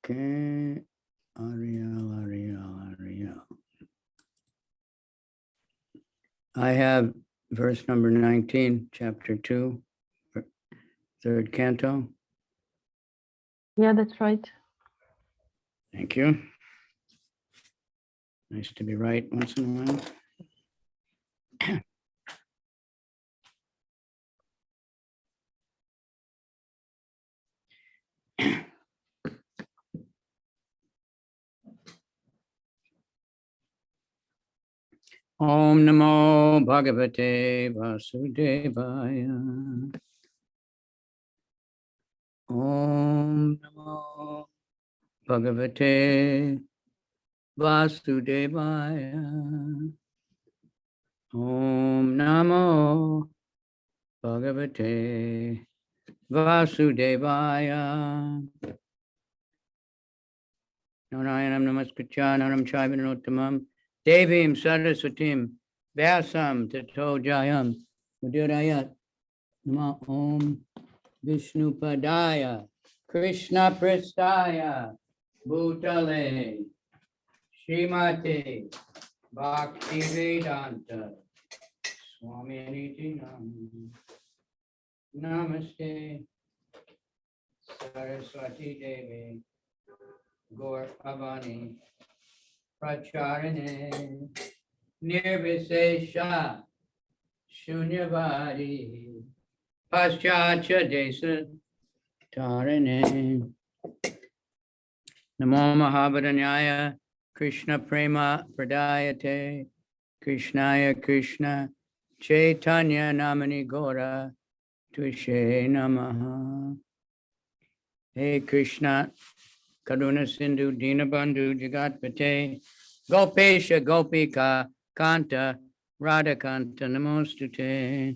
Okay. Ariel. I have verse number 19, chapter 2, third canto. Yeah, that's right. Thank you. Nice to be right once in a while. Om Namo Bhagavate Vasudevaya. Om Namo Bhagavate Vasudevaya. Om Namo Bhagavate Vasudevaya. Narayanam Namaskritya Naram Chaivanottamam Devim Saraswatim Vyasam Tato Jayam Mudirayat Nama Om Vishnu Padaya Krishna Prestaya Bhutale Srimate Bhakti Vedanta Swami Niti Namaste Saraswati Devi Gaur Bhavani Pracharane Nirvisesha Shunyavadi Paschacha Desa Tarane Namo Mahabharanyaya Krishna Prema Pradayate Krishnaya Krishna Chaitanya Namani Gora Tushe Namaha. Hey Krishna Karuna Sindhu Dinabandhu Jagatpate Gopesha Gopika Kanta Radhakanta Namostute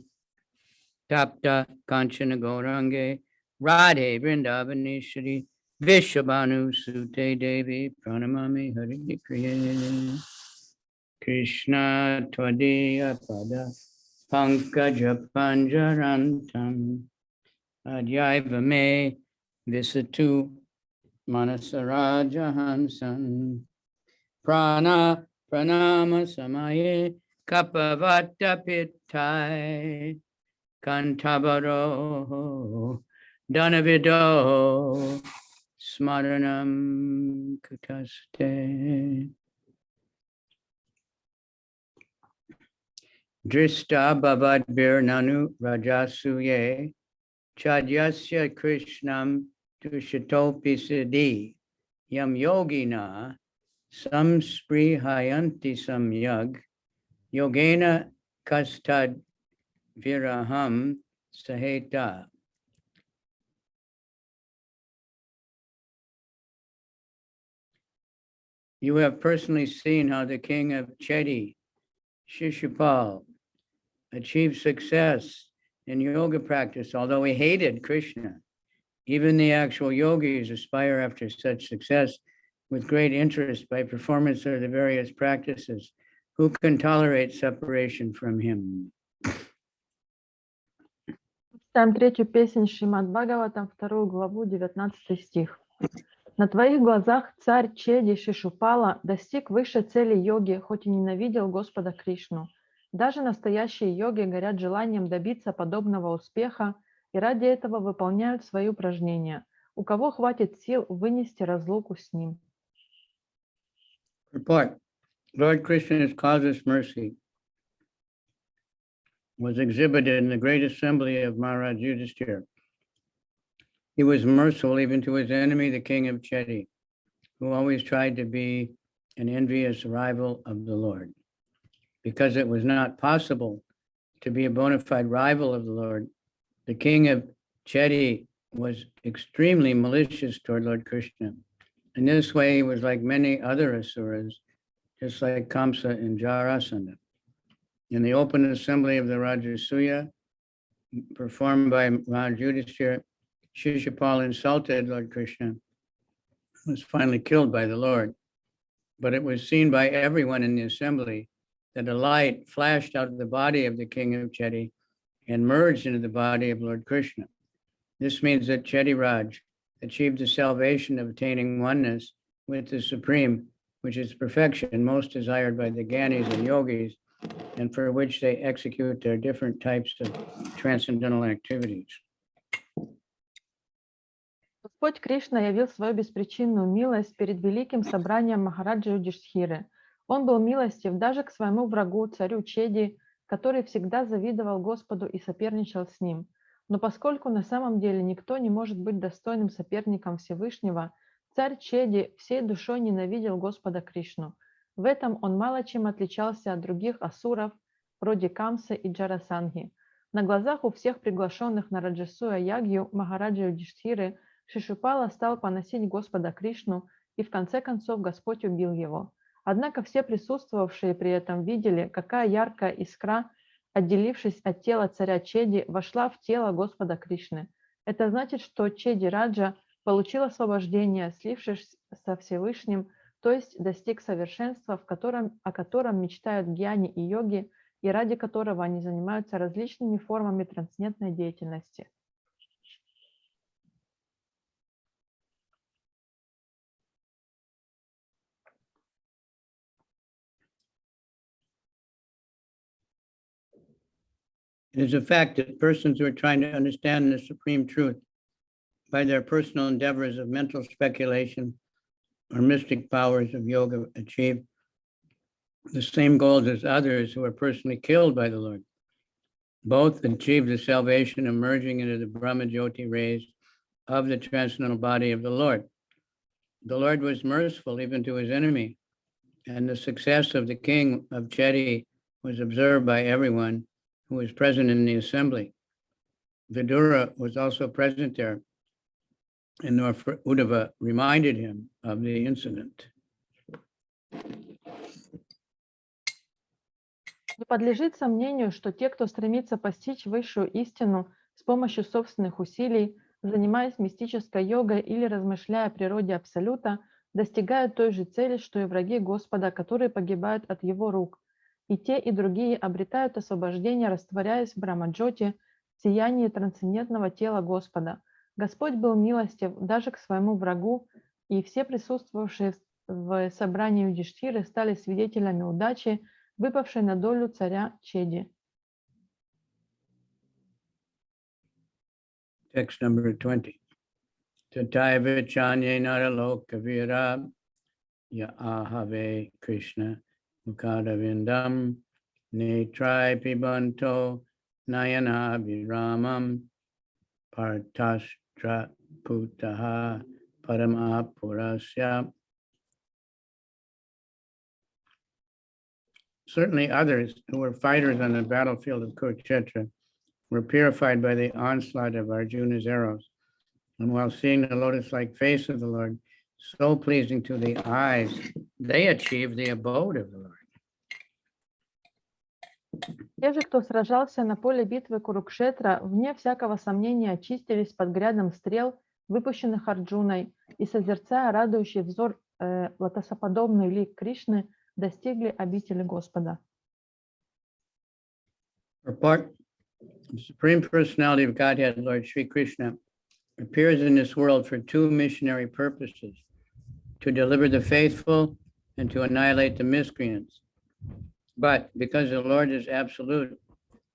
Tapta Kanchana Gaurange Radhe Vrindavaneshwari Vishabhanu Sute Devi Pranamami Hari Priye Krishna Tvadiya Pada Pankaja Panjarantam Adhyaiva Me Visatu Manasaraja Hansan Prana Pranama Samaye Kapavata Pittai Kantabaro Danavido Smaranam Kutaste Drista Bhavadbir Nanu Rajasuye Chadyasya Krishnam Tushatopi Siddhi Yam Yogina Samsprihayanti Samyag Yogena Kastad Viraham Saheta. You have personally seen how the king of Chedi, Shishupal, achieved success in yoga practice, although he hated Krishna. Even the actual yogis aspire after such success with great interest by performance of the various practices. Who can tolerate separation from him? Читаем третью песнь Шримад Бхагаватам, вторую главу, 19 стих. На твоих глазах царь Чеди Шишупала достиг высшей цели йоги, хоть и ненавидел Господа Кришну. Даже настоящие йоги горят желанием добиться подобного успеха и ради этого выполняют свои упражнения. У кого хватит сил вынести разлуку с ним? Report. Lord Krishna's causeless mercy was exhibited in the great assembly of Maharaj Yudhishthira. He was merciful even to his enemy, the king of Chedi, who always tried to be an envious rival of the Lord. Because it was not possible to be a bona fide rival of the Lord, the king of Chedi was extremely malicious toward Lord Krishna. In this way, he was like many other asuras, just like Kamsa and Jarasandha. In the open assembly of the Rajasuya, performed by Maharaj Yudhishthira, Shishupal insulted Lord Krishna, who was finally killed by the Lord. But it was seen by everyone in the assembly that a light flashed out of the body of the king of Chedi and merged into the body of Lord Krishna. This means that Chedi Raj, achieved the salvation of attaining oneness with the Supreme, which is perfection most desired by the Gyanis and Yogis, and for which they execute their different types of transcendental activities. Господь Кришна явил свою беспричинную милость перед великим собранием Махараджи Юдхиштхиры. Он был милостив даже к своему врагу, царю Чеди, который всегда завидовал Господу и соперничал с ним. Но поскольку на самом деле никто не может быть достойным соперником Всевышнего, царь Чеди всей душой ненавидел Господа Кришну. В этом он мало чем отличался от других асуров, вроде Камсы и Джарасанги. На глазах у всех приглашенных на Раджасуя Ягью Махараджа Юдхиштхиры Шишупала стал поносить Господа Кришну, и в конце концов Господь убил его. Однако все присутствовавшие при этом видели, какая яркая искра, отделившись от тела царя Чеди, вошла в тело Господа Кришны. Это значит, что Чеди Раджа получил освобождение, слившись со Всевышним, то есть достиг совершенства, о котором мечтают гьяни и йоги, и ради которого они занимаются различными формами трансцендентной деятельности. It is a fact that persons who are trying to understand the supreme truth by their personal endeavors of mental speculation or mystic powers of yoga achieve the same goals as others who are personally killed by the Lord. Both achieve the salvation of merging into the Brahma Jyoti rays of the transcendental body of the Lord. The Lord was merciful even to his enemy, and the success of the king of Chedi was observed by everyone who was present in the assembly. Vidura was also present there, and Uddhava reminded him of the incident. Не подлежит сомнению, что те, кто стремится постичь высшую истину с помощью собственных усилий, занимаясь мистической йогой или размышляя о природе Абсолюта, достигают той же цели, что и враги Господа, которые погибают от его рук. И те, и другие обретают освобождение, растворяясь в Брамаджоте, в сиянии трансцендентного тела Господа. Господь был милостив даже к своему врагу, и все присутствовавшие в собрании Юдхиштхиры стали свидетелями удачи, выпавшей на долю царя Чеди. Text number 20. Tataiva chanye naraloka vira ya ahave Krishna mukadavindam netrai pibanto nayana viramam partastra putaha paramapurasya. Certainly others who were fighters on the battlefield of Kurukshetra were purified by the onslaught of Arjuna's arrows. And while seeing the lotus-like face of the Lord, so pleasing to the eyes, they achieved the abode of the Lord. Те же, кто сражался на поле битвы Курукшетра, вне всякого сомнения очистились под грядом стрел, выпущенных Арджуной, и, созерцая радующий взор лотосоподобный лик Кришны, достигли обители Господа. The Supreme Personality of Godhead, Lord Sri Krishna, appears in this world for two missionary purposes: to deliver the faithful and to annihilate the miscreants. But because the Lord is absolute,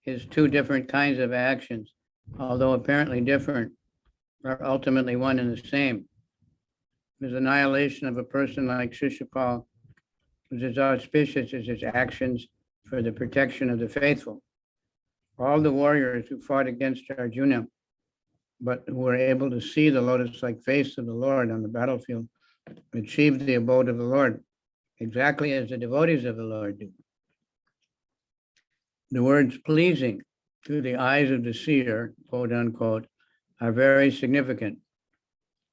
his two different kinds of actions, although apparently different, are ultimately one and the same. His annihilation of a person like Shishupal was as auspicious as his actions for the protection of the faithful. All the warriors who fought against Arjuna, but who were able to see the lotus-like face of the Lord on the battlefield, achieved the abode of the Lord, exactly as the devotees of the Lord do. The words pleasing to the eyes of the seer, quote unquote, are very significant.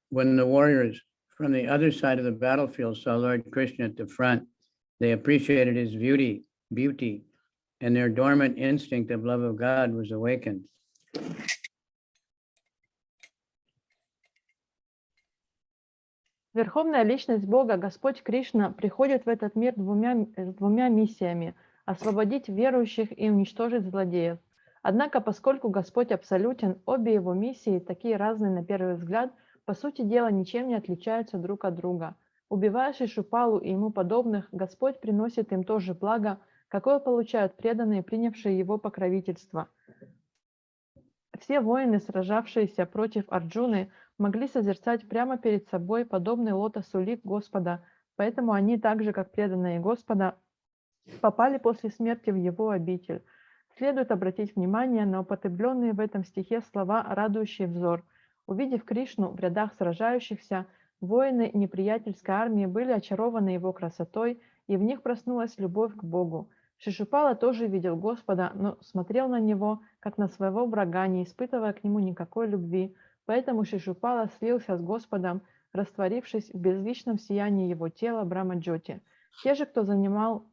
When the warriors from the other side of the battlefield saw Lord Krishna at the front, they appreciated his beauty, and their dormant instinct of love of God was awakened. Верховная личность Бога, Господь Кришна, приходит в этот мир двумя миссиями – освободить верующих и уничтожить злодеев. Однако, поскольку Господь абсолютен, обе его миссии, такие разные на первый взгляд, по сути дела, ничем не отличаются друг от друга. Убивая Шишупалу и ему подобных, Господь приносит им то же благо, какое получают преданные, принявшие его покровительство. Все воины, сражавшиеся против Арджуны, могли созерцать прямо перед собой подобный лотосу лик Господа, поэтому они, так же как преданные Господа, попали после смерти в его обитель. Следует обратить внимание на употребленные в этом стихе слова, радующие взор. Увидев Кришну в рядах сражающихся, воины неприятельской армии были очарованы его красотой, и в них проснулась любовь к Богу. Шишупала тоже видел Господа, но смотрел на него, как на своего врага, не испытывая к нему никакой любви. Поэтому Шишупала слился с Господом, растворившись в безличном сиянии его тела Брахма-джоти. Те же, кто занимал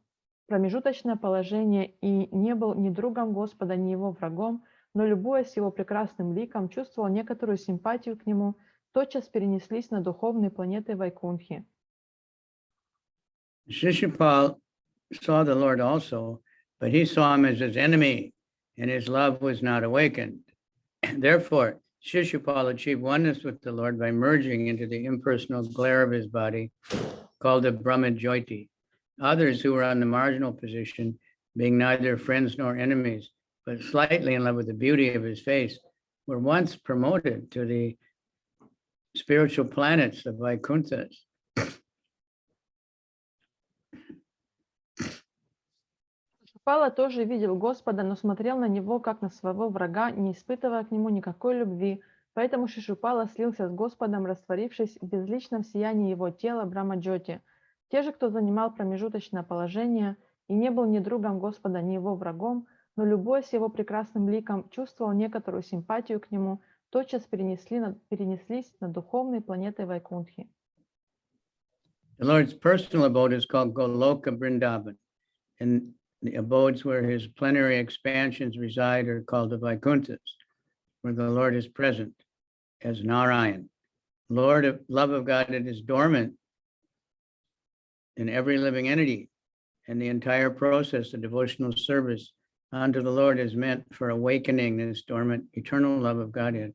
промежуточное положение и не был ни другом Господа, ни его врагом, но, любуясь его прекрасным ликом, чувствовал некоторую симпатию к нему, тотчас перенеслись на духовные планеты Вайкунтхи. Shishupal saw the Lord also, but he saw him as his enemy, and his love was not awakened. Therefore, Shishupal achieved oneness with the Lord by merging into the impersonal glare of his body, called the Brahma-jyoti. Others who were on the marginal position, being neither friends nor enemies, but slightly in love with the beauty of his face, were once promoted to the spiritual planets of Vaikunthas. Шишупала тоже видел Господа, но смотрел на него, как на своего врага, не испытывая к нему никакой любви. Поэтому Шишупала слился с Господом, растворившись в безличном сиянии его тела Брахма-джоти. Те же, кто занимал промежуточное положение и не был ни другом Господа, ни его врагом, но, любуясь его прекрасным ликом, чувствовал некоторую симпатию к нему, тотчас перенеслись на духовные планеты Вайкунтхи. The Lord's personal abode is called Goloka Vrindavan, and the abodes where his plenary expansions reside are called the Vaikunthas, where the Lord is present as Narayan. Lord of love of God, it is dormant in every living entity, and the entire process of devotional service unto the Lord is meant for awakening this dormant eternal love of Godhead.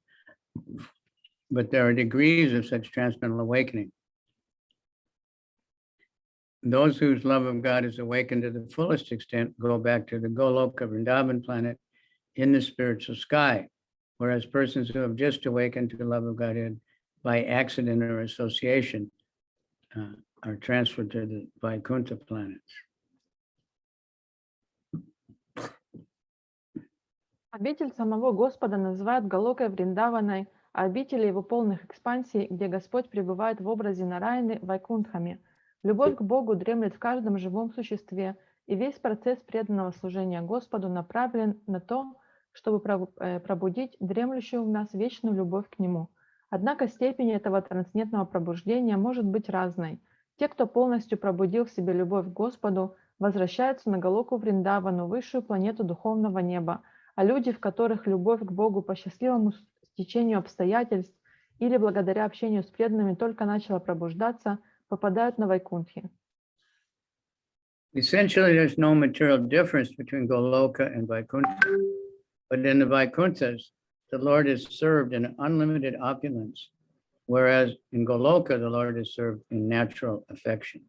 But there are degrees of such transcendental awakening. Those whose love of God is awakened to the fullest extent go back to the Goloka Vrindavan planet in the spiritual sky, whereas persons who have just awakened to the love of Godhead by accident or association are transferred to the Vaikuntha planets. Обитель самого Господа называют Галокой Вриндаваной, а обители его полных экспансий, где Господь пребывает в образе Нараяны, Вайкунтхами. Любовь к Богу дремлет в каждом живом существе, и весь процесс преданного служения Господу направлен на то, чтобы пробудить дремлющую в нас вечную любовь к Нему. Однако степень этого трансцендентного пробуждения может быть разной. Те, кто полностью пробудил в себе любовь к Господу, возвращаются на Галоку Вриндавану, высшую планету духовного неба, а люди, в которых любовь к Богу по счастливому стечению обстоятельств или благодаря общению с преданными только начала пробуждаться, попадают на Вайкунтхи. Essentially, there's no material difference between Goloka and Vaikuntha, but in the Vaikunthas, the Lord is served in unlimited opulence, whereas in Goloka, the Lord is served in natural affection.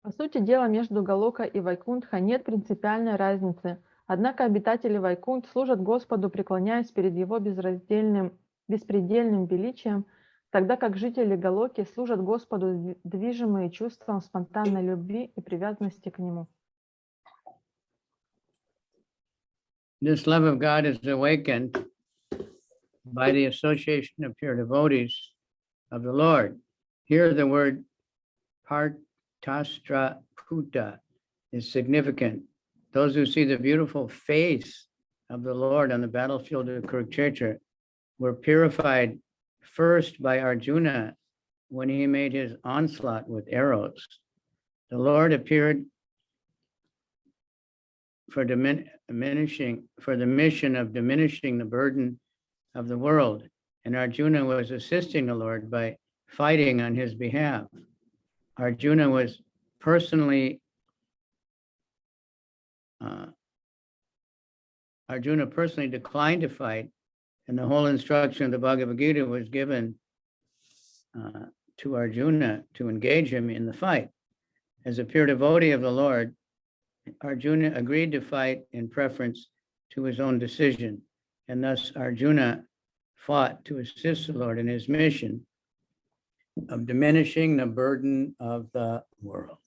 По сути дела, между Галока и Вайкунтха нет принципиальной разницы, однако обитатели Вайкунт служат Господу, преклоняясь перед Его беспредельным величием, тогда как жители Галоки служат Господу, движимые чувством спонтанной любви и привязанности к Нему. This love of God is awakened by the association of pure devotees of the Lord. Here the word partastra puta is significant. Those who see the beautiful face of the Lord on the battlefield of Kurukshetra were purified first by Arjuna when he made his onslaught with arrows. The Lord appeared for the mission of diminishing the burden of the world, and Arjuna was assisting the Lord by fighting on his behalf. Arjuna personally declined to fight And the whole instruction of the Bhagavad Gita was given to Arjuna to engage him in the fight. As a pure devotee of the Lord, Arjuna agreed to fight in preference to his own decision. And thus Arjuna fought to assist the Lord in his mission of diminishing the burden of the world.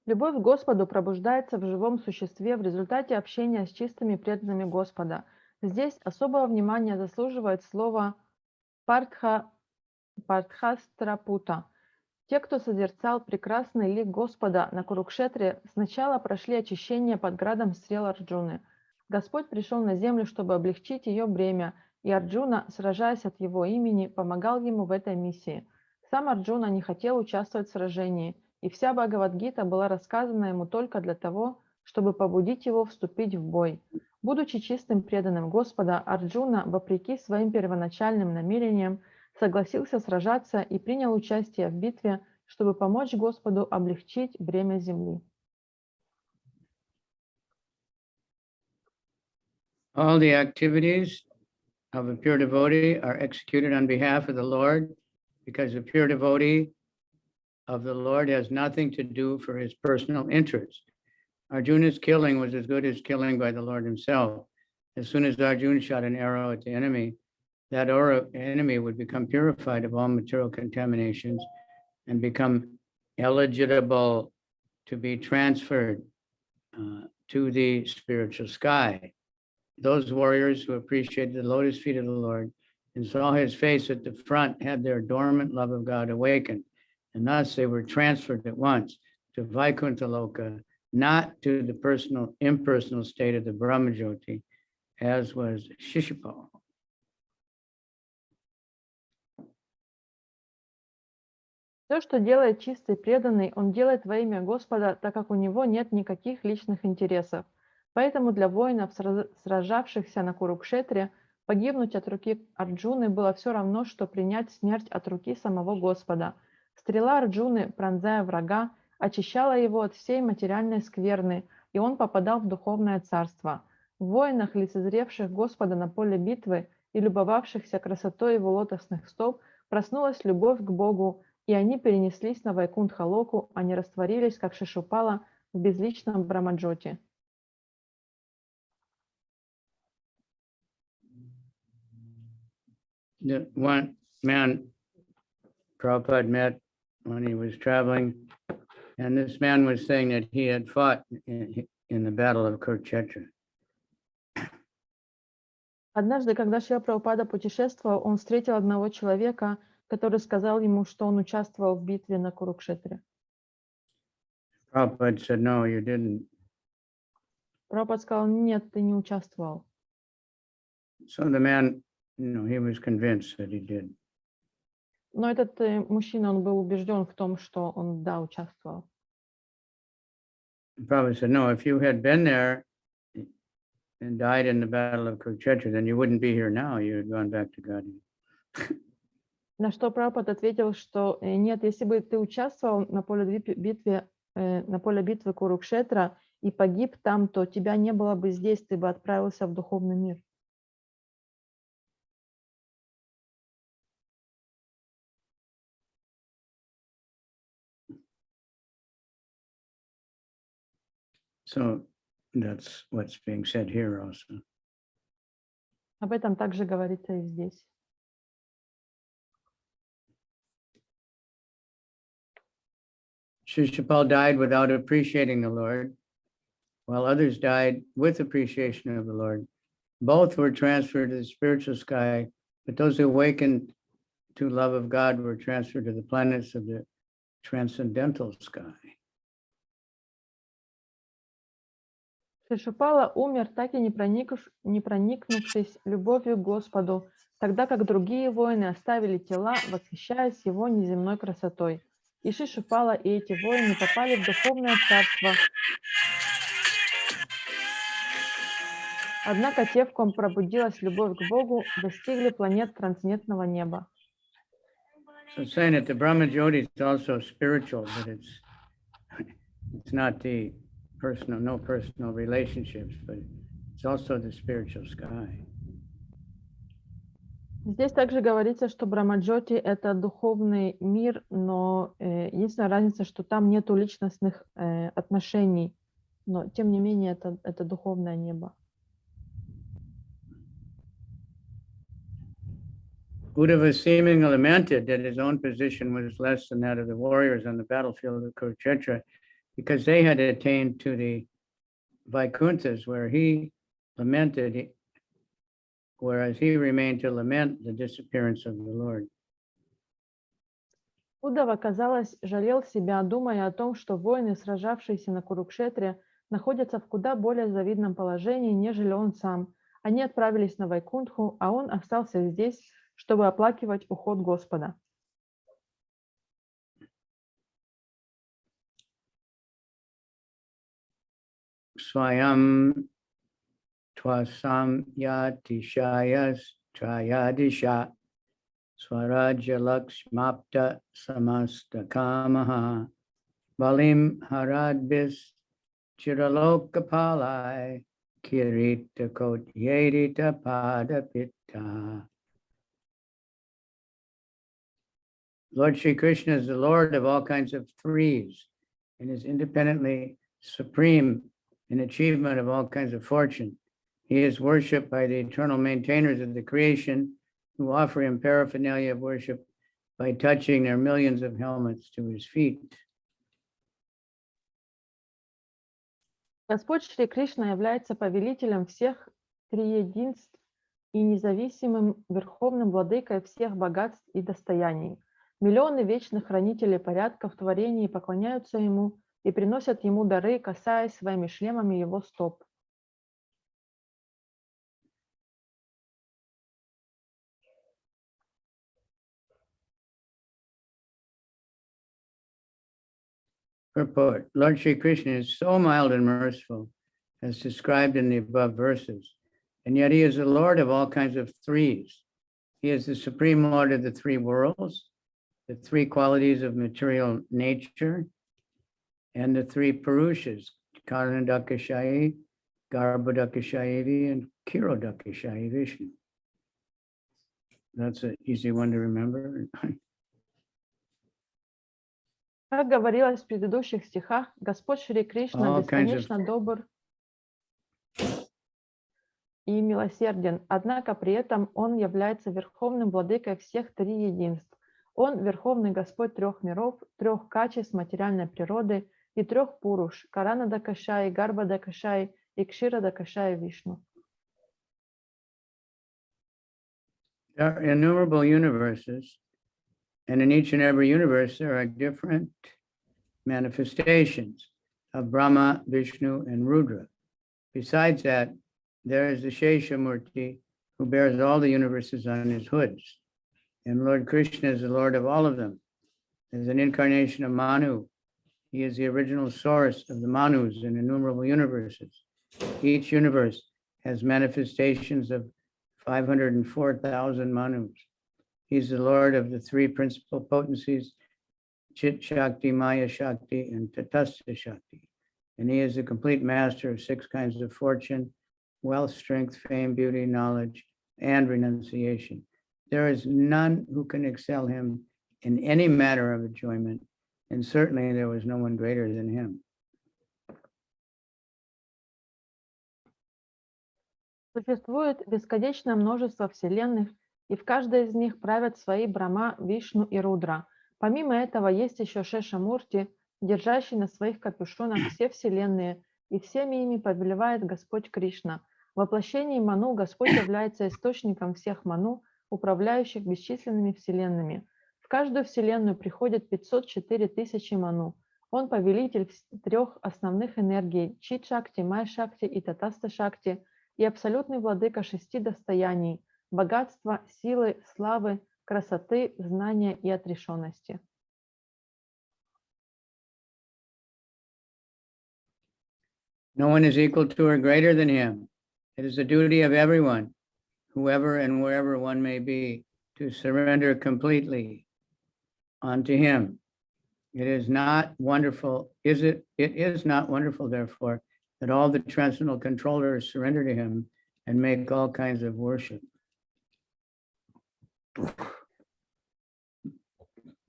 Любовь к Господу пробуждается в живом существе в результате общения с чистыми преданными Господа. Здесь особого внимания заслуживает слово Партхастрапута. Те, кто созерцал прекрасный лик Господа на Курукшетре, сначала прошли очищение под градом стрел Арджуны. Господь пришел на землю, чтобы облегчить ее бремя, и Арджуна, сражаясь от его имени, помогал ему в этой миссии. Сам Арджуна не хотел участвовать в сражении, и вся Бхагавад-гита была рассказана ему только для того, чтобы побудить его вступить в бой. Будучи чистым преданным Господа, Арджуна, вопреки своим первоначальным намерениям, согласился сражаться и принял участие в битве, чтобы помочь Господу облегчить бремя земли. All the activities of a pure devotee are executed on behalf of the Lord, because the pure devotee of the Lord has nothing to do for his personal interest. Arjuna's killing was as good as killing by the Lord himself. As soon as Arjuna shot an arrow at the enemy, that enemy would become purified of all material contaminations and become eligible to be transferred to the spiritual sky. Those warriors who appreciated the lotus feet of the Lord and saw his face at the front had their dormant love of God awakened, and thus they were transferred at once to Vaikuntha Loka, not to the impersonal state of the Brahmajyoti, as was Shishupal. Все, что делает чистый преданный, он делает во имя Господа, так как у него нет никаких личных интересов. Поэтому для воинов, сражавшихся на Курукшетре, погибнуть от руки Арджуны было все равно, что принять смерть от руки самого Господа. Стрела Арджуны, пронзая врага, очищала его от всей материальной скверны, и он попадал в духовное царство. В воинах, лицезревших Господа на поле битвы и любовавшихся красотой его лотосных стоп, проснулась любовь к Богу, и они перенеслись на Вайкунтха-локу, они растворились, как Шишупала, в безличном Брамаджоте. The one man Prabhupada met when he was traveling, and this man was saying that he had fought in the battle of Kurukshetra. Однажды, когда Шрила Прабхупада путешествовал, он встретил одного человека, который сказал ему, что он участвовал в битве на Курукшетре. Prabhupada said, "No, you didn't." Прабхупада сказал: нет, ты не участвовал. So the man, he was convinced that he did. Но этот мужчина, он был убежден в том, что он, да, участвовал. Prabhupada said, "No, if you had been there and died in the battle of Kurukshetra, then you wouldn't be here now. You had gone back to God." На что Прабхупада ответил, что нет, если бы ты участвовал на поле битвы Курукшетра и погиб там, то тебя не было бы здесь, ты бы отправился в духовный мир. So that's what's being said here also. Об этом также говорится и здесь. Shishupal died without appreciating the Lord, while others died with appreciation of the Lord. Both were transferred to the spiritual sky, but those who awakened to love of God were transferred to the planets of the transcendental sky. Шишупала умер, так и не проникнувшись любовью к Господу, тогда как другие воины оставили тела, восхищаясь его неземной красотой. И Шишупала, и эти воины попали в духовное царство. Однако те, в ком пробудилась любовь к Богу, достигли планет трансцендентного неба. So saying that the Brahmajyoti is also spiritual, but It's not the personal, no personal relationships, but it's also the spiritual sky. Здесь также говорится, что Брамаджоти — это духовный мир, но единственная разница, что там нету личностных отношений, но тем не менее это духовное небо. Uddhava seemingly lamented that his own position was less than that of the warriors on the battlefield of Kurukshetra because they had attained to the Vaikunthas where he lamented, whereas he remained to lament the disappearance of the Lord. Уддава, казалось, жалел себя, думая о том, что воины, сражавшиеся на Курукшетре, находятся в куда более завидном положении, нежели он сам. Они отправились на Вайкунтху, а он остался здесь, чтобы оплакивать уход Господа. Swayam twasam yatishayas trayadisha Swarajya Lakshmapta Samasta Kamaha Balim Haradbis Chiralokapalai Kirita Kotyedita Padapita. Lord Sri Krishna is the Lord of all kinds of threes and is independently supreme in achievement of all kinds of fortune. He is worshipped by the eternal maintainers of the creation who offer him paraphernalia of worship by touching their millions of helmets to his feet. Господь Шри Кришна является повелителем всех триединств и независимым верховным владыкой всех богатств и достояний. Миллионы вечных хранителей порядка в творении поклоняются ему и приносят ему дары, касаясь своими шлемами его стоп. Purport. Lord Sri Krishna is so mild and merciful as described in the above verses, and yet he is the Lord of all kinds of threes. He is the supreme Lord of the three worlds, the three qualities of material nature, and the three Purushas, Karanadakashayi, Garbhodakashayi, and Kirodakashayi Vishnu. That's an easy one to remember. Как говорилось в предыдущих стихах, Господь Шри Кришна бесконечно добр и милосерден, однако при этом Он является верховным владыкой всех триединств. Он верховный Господь трех миров, трех качеств материальной природы и трех пуруш – Каранадакашай, Гарбадакашай и Кширадакашай Вишну. There are innumerable universes, and in each and every universe there are different manifestations of Brahma, Vishnu, and Rudra. Besides that, there is the Sheshamurti who bears all the universes on his hoods. And Lord Krishna is the Lord of all of them. As an incarnation of Manu, he is the original source of the Manus in innumerable universes. Each universe has manifestations of 504,000 Manus. He's the Lord of the three principal potencies, Chit Shakti, Maya Shakti, and Tatastha Shakti. And he is the complete master of six kinds of fortune, wealth, strength, fame, beauty, knowledge, and renunciation. There is none who can excel him in any matter of enjoyment, and certainly there was no one greater than him. Существует бесконечное множество вселенных, и в каждой из них правят свои Брахма, Вишну и Рудра. Помимо этого есть еще Шешамурти, держащий на своих капюшонах все вселенные, и всеми ими повелевает Господь Кришна. В воплощении Ману Господь является источником всех Ману, управляющих бесчисленными вселенными. В каждую вселенную приходит 504 тысячи Ману. Он повелитель трех основных энергий – Чит-шакти, Май-шакти и Татаста-шакти, и абсолютный владыка шести достояний – богатства, силы, славы, красоты, знания и отрешенности. No one is equal to or greater than him. It is the duty of everyone, whoever and wherever one may be, to surrender completely unto him. It is not wonderful, it is not wonderful, therefore, that all the transcendental controllers surrender to him and make all kinds of worship.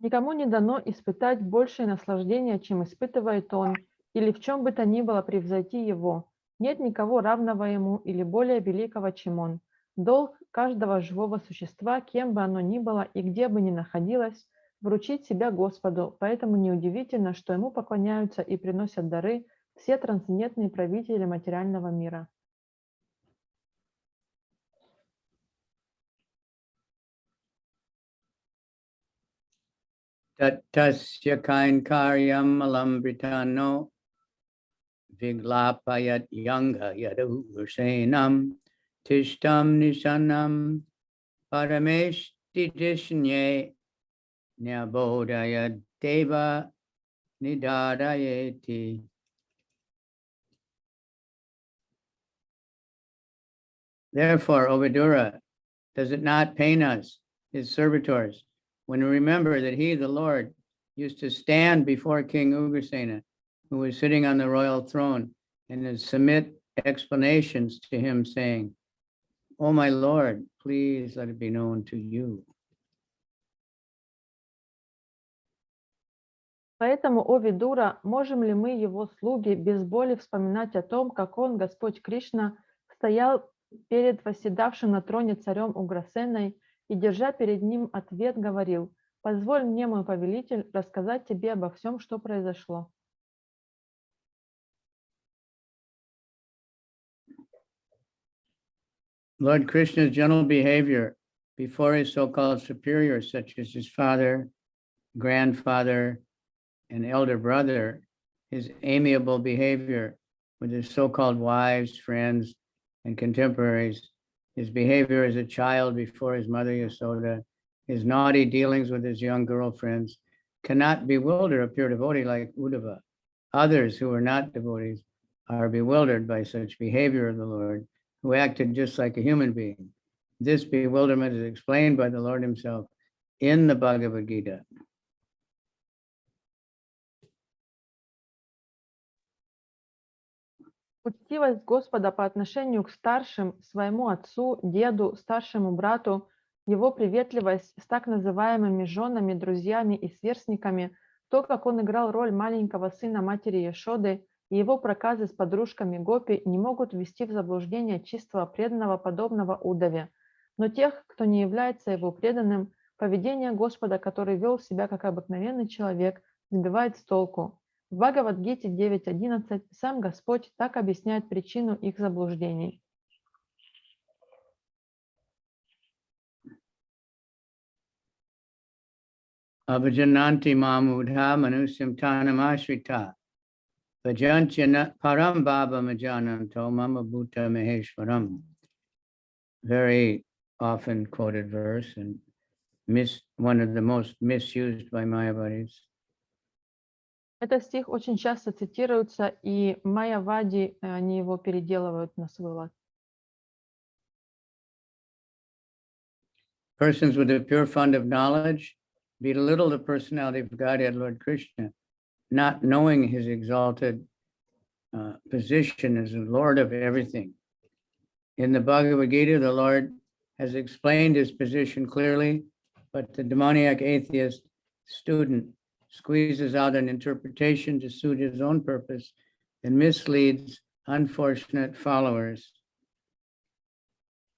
Никому не дано испытать большее наслаждение, чем испытывает он, или в чем бы то ни было превзойти его. Нет никого равного ему или более великого, чем он. Долг каждого живого существа, кем бы оно ни было и где бы ни находилось, вручить себя Господу, поэтому неудивительно, что ему поклоняются и приносят дары все трансцендентные правители материального мира. Tasya kainkaryam alambritano viglapayat yanga yadu ursenam tishtam nisanam parameshtidishnye nyabodaya deva nidadayeti. Therefore, O Vidura, does it not pain us, his servitors, when we remember that he, the Lord, used to stand before King Ugrasena, who was sitting on the royal throne, and to submit explanations to him, saying, "O my Lord, please let it be known to you." Поэтому, о Видура, можем ли мы, его слуги, без боли вспоминать о том, как он, Господь Кришна, стоял перед восседавшим на троне царем Уграсеной и, держа перед ним ответ, говорил: «Позволь мне, мой повелитель, рассказать тебе обо всем, что произошло». Lord Krishna's gentle behavior before his so-called superiors, such as his father, grandfather, and elder brother, his amiable behavior with his so-called wives, friends, and contemporaries, his behavior as a child before his mother Yasoda, his naughty dealings with his young girlfriends, cannot bewilder a pure devotee like Uddhava. Others who are not devotees are bewildered by such behavior of the Lord, who acted just like a human being. This bewilderment is explained by the Lord himself in the Bhagavad Gita. Учтивость Господа по отношению к старшим, своему отцу, деду, старшему брату, его приветливость с так называемыми женами, друзьями и сверстниками, то, как он играл роль маленького сына матери Яшоды, и его проказы с подружками Гопи не могут ввести в заблуждение чистого преданного, подобного Удаве. Но тех, кто не является его преданным, поведение Господа, который вел себя как обыкновенный человек, сбивает с толку. В Бхагавад-гите 9.11 сам Господь так объясняет причину их заблуждений. Abhajananti mamudha manusyam tanam ashrita bhajantyana param baba majananto mama bhuta maheshwaram. Very often quoted verse and one of the most misused by Mayavadis. Этот стих очень часто цитируется, и майявади, они его переделывают на свой лад. Persons with a pure fund of knowledge belittle the personality of Godhead, Lord Krishna, not knowing his exalted position as the Lord of everything. In the Bhagavad Gita, the Lord has explained his position clearly, but the demoniac atheist student squeezes out an interpretation to suit his own purpose and misleads unfortunate followers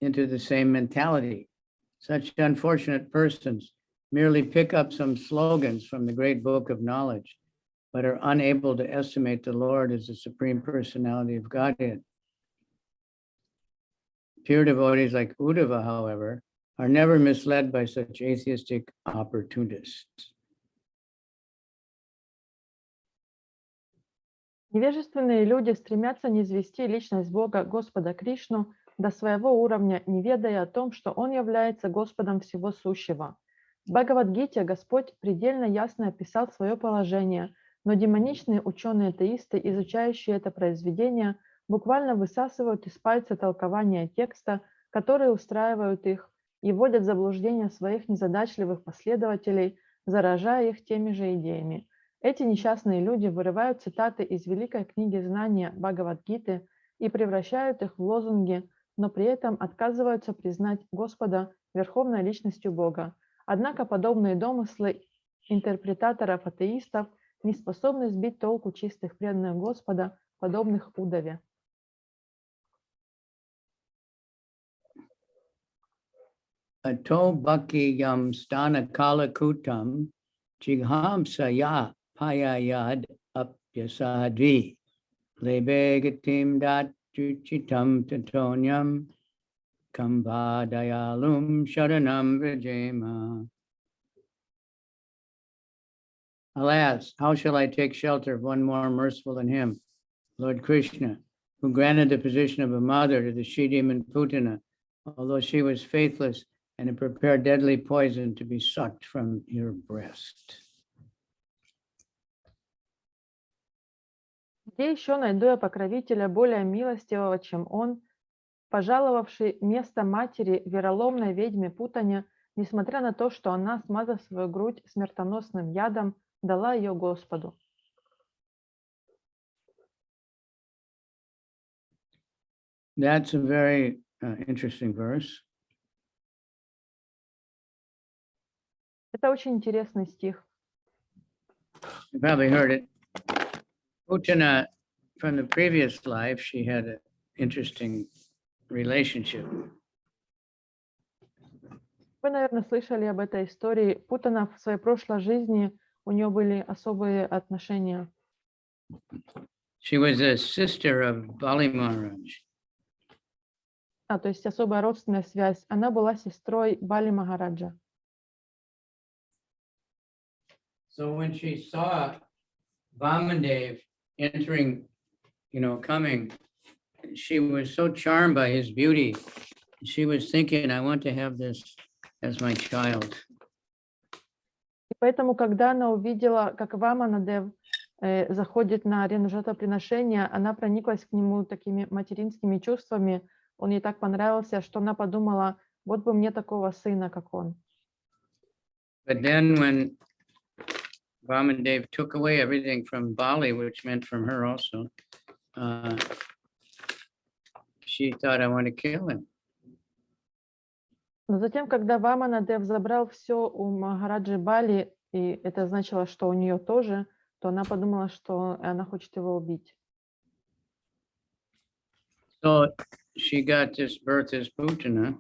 into the same mentality. Such unfortunate persons merely pick up some slogans from the great book of knowledge, but are unable to estimate the Lord as the Supreme Personality of Godhead. Pure devotees like Uddhava, however, are never misled by such atheistic opportunists. Невежественные люди стремятся низвести личность Бога, Господа Кришну, до своего уровня, не ведая о том, что Он является Господом всего сущего. В Бхагавад-гите Господь предельно ясно описал свое положение, но демоничные ученые-атеисты, изучающие это произведение, буквально высасывают из пальца толкования текста, которые устраивают их, и вводят в заблуждение своих незадачливых последователей, заражая их теми же идеями. Эти несчастные люди вырывают цитаты из великой книги знания Бхагавад-гиты и превращают их в лозунги, но при этом отказываются признать Господа верховной личностью Бога. Однако подобные домыслы интерпретаторов-атеистов не способны сбить толку чистых преданных Господа, подобных Удаве. Ato bhakti yam stana kala kutam jighamsaya payayad apyasadvi lebegatim dat juchitam tatonyam kambadayalum sharanam vijema. Alas, how shall I take shelter of one more merciful than him, Lord Krishna, who granted the position of a mother to the she-demon Putana, although she was faithless and had prepared deadly poison to be sucked from your breast. Где еще найду я покровителя более милостивого, чем он, пожаловавший место матери вероломной ведьме Путане, несмотря на то, что она, смазав свою грудь смертоносным ядом, дала ее Господу? That's a very interesting verse. Это очень интересный стих. You probably heard it. Putana, from the previous life, she had an interesting relationship. Вы, наверное, слышали об этой истории. Путана в своей прошлой жизни, у нее были особые отношения. She was a sister of Bali Maharaj. То есть особая родственная связь. Она была сестрой Бали Махараджа. So when she saw Vamandev entering, coming, she was so charmed by his beauty. She was thinking, I want to have this as my child. И поэтому, когда она увидела, как Ваманадев заходит на арену жертвоприношения, она прониклась к нему такими материнскими чувствами. Он ей так понравился, что она подумала, вот бы мне такого сына, как он. But then when Vamandev took away everything from Bali, which meant from her also, she thought, I want to kill him. Но затем, когда Ваманадев забрал все у Махараджи Бали, и это значило, что у нее тоже, то она подумала, что она хочет его убить. So she got this birth as Putana.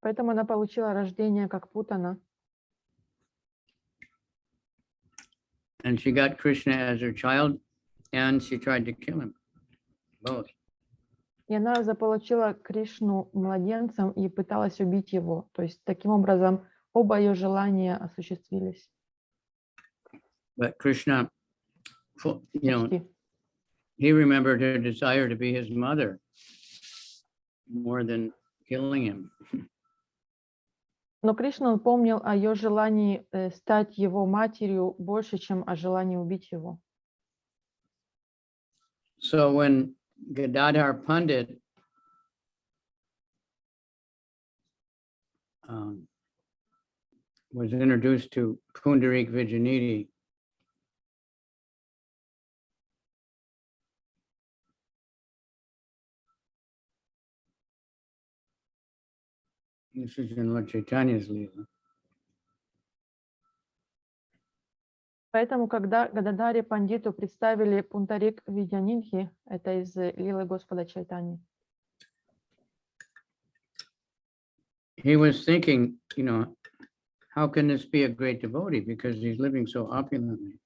Поэтому она получила рождение как Путана. And she got Krishna as her child, and she tried to kill him, both. И она заполучила Кришну младенцем и пыталась убить его. То есть таким образом оба ее желания осуществились. But Krishna, Почти. he remembered her desire to be his mother more than killing him. Но Кришна помнил о ее желании стать его матерью больше, чем о желании убить его. So when Gadadhar Pandit was introduced to Pundarik Vijayanidhi, this is in Lord Chaitanya's Leela. Поэтому, когда Гададаре Пандиту представили Пунтарик Видянинхи, это из Лилы Господа Чайтани, he was thinking, how can this be a great devotee because he's living so opulently?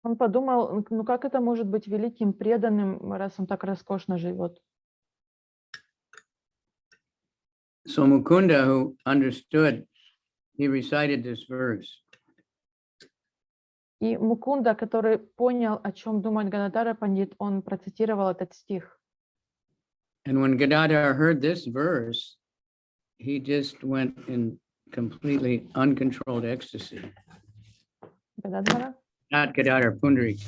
он подумал, ну как это может быть великим преданным, раз он так роскошно живет. So Mukunda, who understood, he recited this verse. И Мукунда, который понял, о чем думает Гададара Пандит, он процитировал этот стих. And when Gadadhar heard this verse, he just went in completely uncontrolled ecstasy. Гададхара? Not Gadadhar, Pundarik.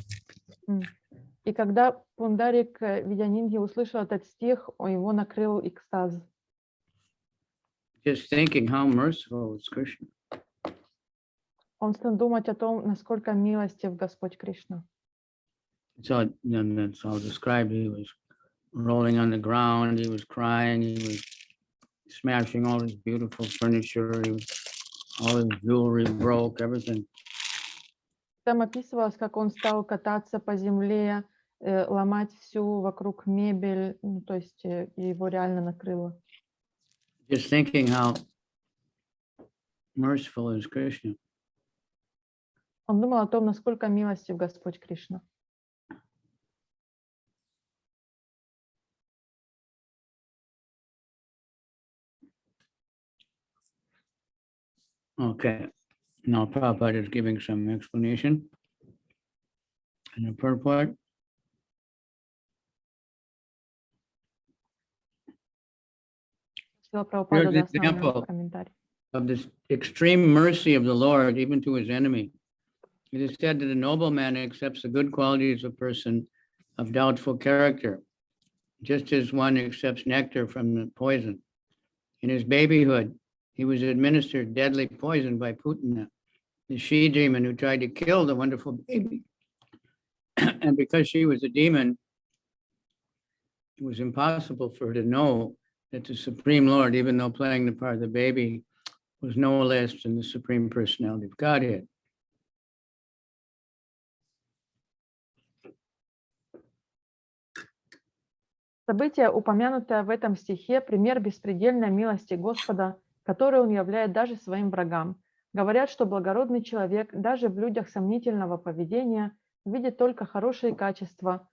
И когда Пундарик Видянинги услышал этот стих, его накрыл экстаз. Just thinking how merciful is Krishna. Он стал думать о том, насколько милостив Господь Кришна. So then that's all described. He was rolling on the ground, he was crying, he was smashing all his beautiful furniture, all his jewelry broke, everything. Там описывалось, как он стал кататься по земле, ломать всю вокруг мебель, ну, то есть его реально накрыло. Just thinking how merciful is Krishna. Он думал о том, насколько милостив Господь Кришна. Okay, now Prabhupada is giving some explanation in the purport. Шрила Прабхупада Here's даст an нам example комментарий. of this extreme mercy of the Lord, even to his enemy. It is said that a noble man accepts the good qualities of a person of doubtful character, just as one accepts nectar from the poison. In his babyhood, he was administered deadly poison by Putana, the she-demon who tried to kill the wonderful baby. And because she was a demon, it was impossible for her to know that the Supreme Lord, even though playing the part of the baby, was no less than the Supreme Personality of Godhead. Событие, упомянутое в этом стихе, пример беспредельной милости Господа, которую Он являет даже своим врагам. Говорят, что благородный человек даже в людях сомнительного поведения видит только хорошие качества,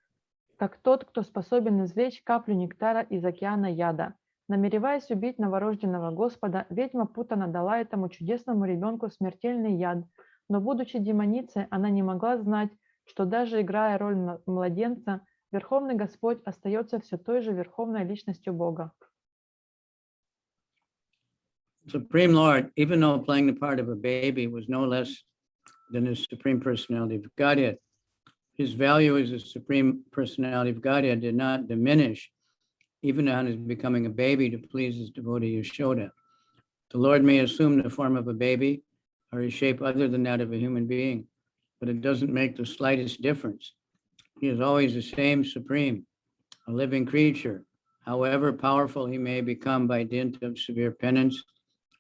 как тот, кто способен извлечь каплю нектара из океана яда. Намереваясь убить новорожденного Господа, ведьма Путана дала этому чудесному ребенку смертельный яд, но, будучи демоницей, она не могла знать, что даже играя роль младенца, Верховный Господь остается все той же Верховной Личностью Бога. Supreme Lord, even though playing the part of a baby, was no less than the Supreme Personality of Godhead. His value as the Supreme Personality of Godhead did not diminish, even on his becoming a baby to please his devotee Yashoda. The Lord may assume the form of a baby or a shape other than that of a human being, but it doesn't make the slightest difference. He is always the same Supreme, a living creature. However powerful he may become by dint of severe penance,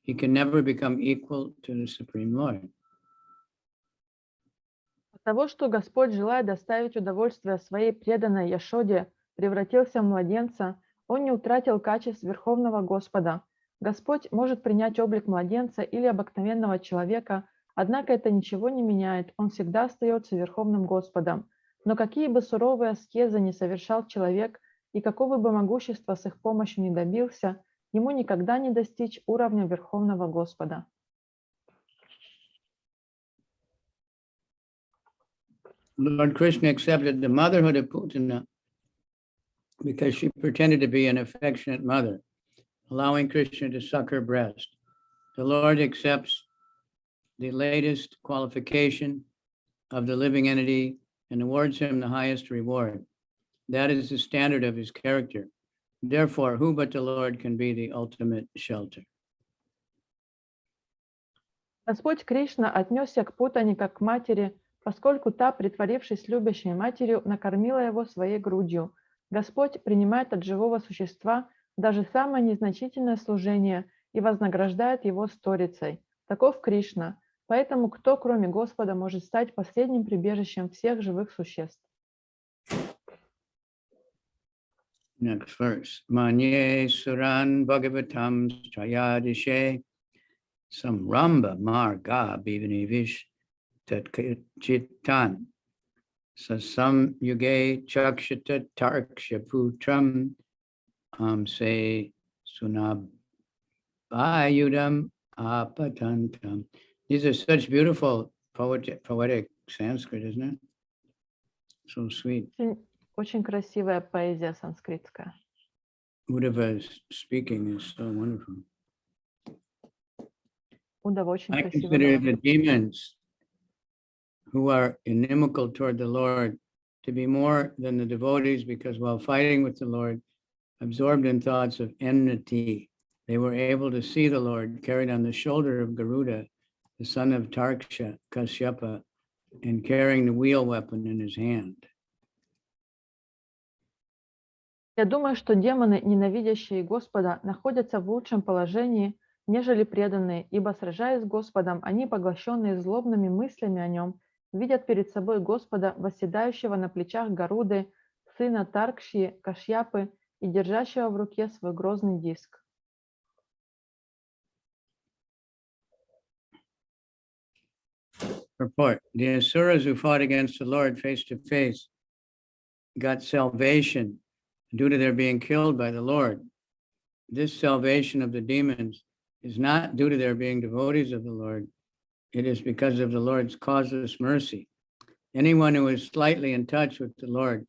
he can never become equal to the Supreme Lord. От того, что Господь, желая доставить удовольствие своей преданной Яшоде, превратился в младенца, Он не утратил качеств Верховного Господа. Господь может принять облик младенца или обыкновенного человека, однако это ничего не меняет, Он всегда остается Верховным Господом. Но какие бы суровые аскезы ни совершал человек, и какого бы могущества с их помощью не добился, ему никогда не достичь уровня Верховного Господа. Lord Krishna accepted the motherhood of Putana because she pretended to be an affectionate mother, allowing Krishna to suck her breast. The Lord accepts the latest qualification of the living entity and awards him the highest reward. That is the standard of his character. Therefore, who but the Lord can be the ultimate shelter? Господь Кришна отнесся к Путане как к матери, поскольку та, притворившись любящей матерью, накормила его своей грудью. Господь принимает от живого существа даже самое незначительное служение и вознаграждает его сторицей. Таков Кришна. Поэтому кто, кроме Господа, может стать последним прибежищем всех живых существ? Next verse. Manye Suran Bhagavatam Chayadishe Samramba Marga Bivanivish Tatchitan Sasam Yuge Chakshata Tarkshaputram Se Sunabayudam Apatantam. These are such beautiful poetic Sanskrit, isn't it? So sweet. Очень красивая поэзия санскритская. Uddhava's speaking is so wonderful. Удава очень I красиво consider говорит. the demons who are inimical toward the Lord to be more than the devotees, because while fighting with the Lord, absorbed in thoughts of enmity, they were able to see the Lord carried on the shoulder of Garuda the son of Tarksha, Kashyapa, and carrying the wheel weapon in his hand. Я думаю, что демоны, ненавидящие Господа, находятся в лучшем положении, нежели преданные, ибо, сражаясь с Господом, они, поглощенные злобными мыслями о нем, видят перед собой Господа, восседающего на плечах Гаруды, сына Таркши, Кашьяпы, и держащего в руке свой грозный диск. Purport. The Asuras who fought against the Lord face to face got salvation due to their being killed by the Lord. This salvation of the demons is not due to their being devotees of the Lord. It is because of the Lord's causeless mercy. Anyone who is slightly in touch with the Lord,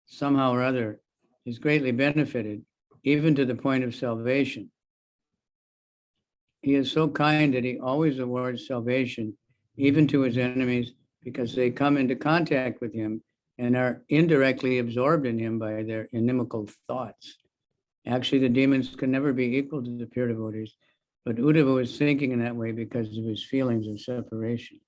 somehow or other, is greatly benefited, even to the point of salvation. He is so kind that he always awards salvation, even to his enemies, because they come into contact with him and are indirectly absorbed in him by their inimical thoughts. Actually, the demons can never be equal to the pure devotees, but Uddhava was thinking in that way because of his feelings of separation.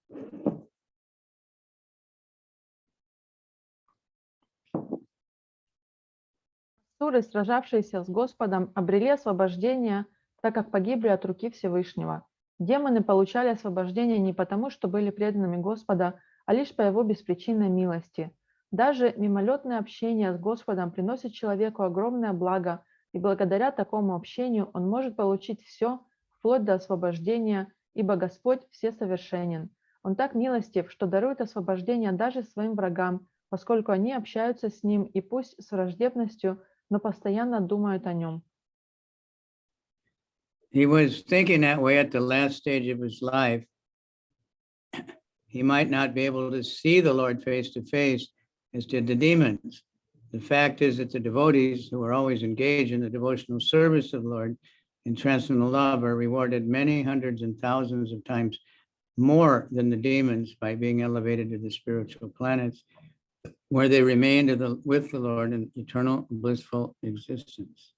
Асуры, сражавшиеся с Господом, обрели освобождение, так как погибли от руки Всевышнего. Демоны получали освобождение не потому, что были преданными Господа, а лишь по его беспричинной милости. Даже мимолетное общение с Господом приносит человеку огромное благо, и благодаря такому общению он может получить все, вплоть до освобождения, ибо Господь всесовершенен. Он так милостив, что дарует освобождение даже своим врагам, поскольку они общаются с ним и пусть с враждебностью, но постоянно думают о нем. He was thinking that way at the last stage of his life. He might not be able to see the Lord face to face as did the demons. The fact is that the devotees who are always engaged in the devotional service of the Lord in transcendental love are rewarded many hundreds and thousands of times more than the demons by being elevated to the spiritual planets, where they remain with the Lord in eternal blissful existence.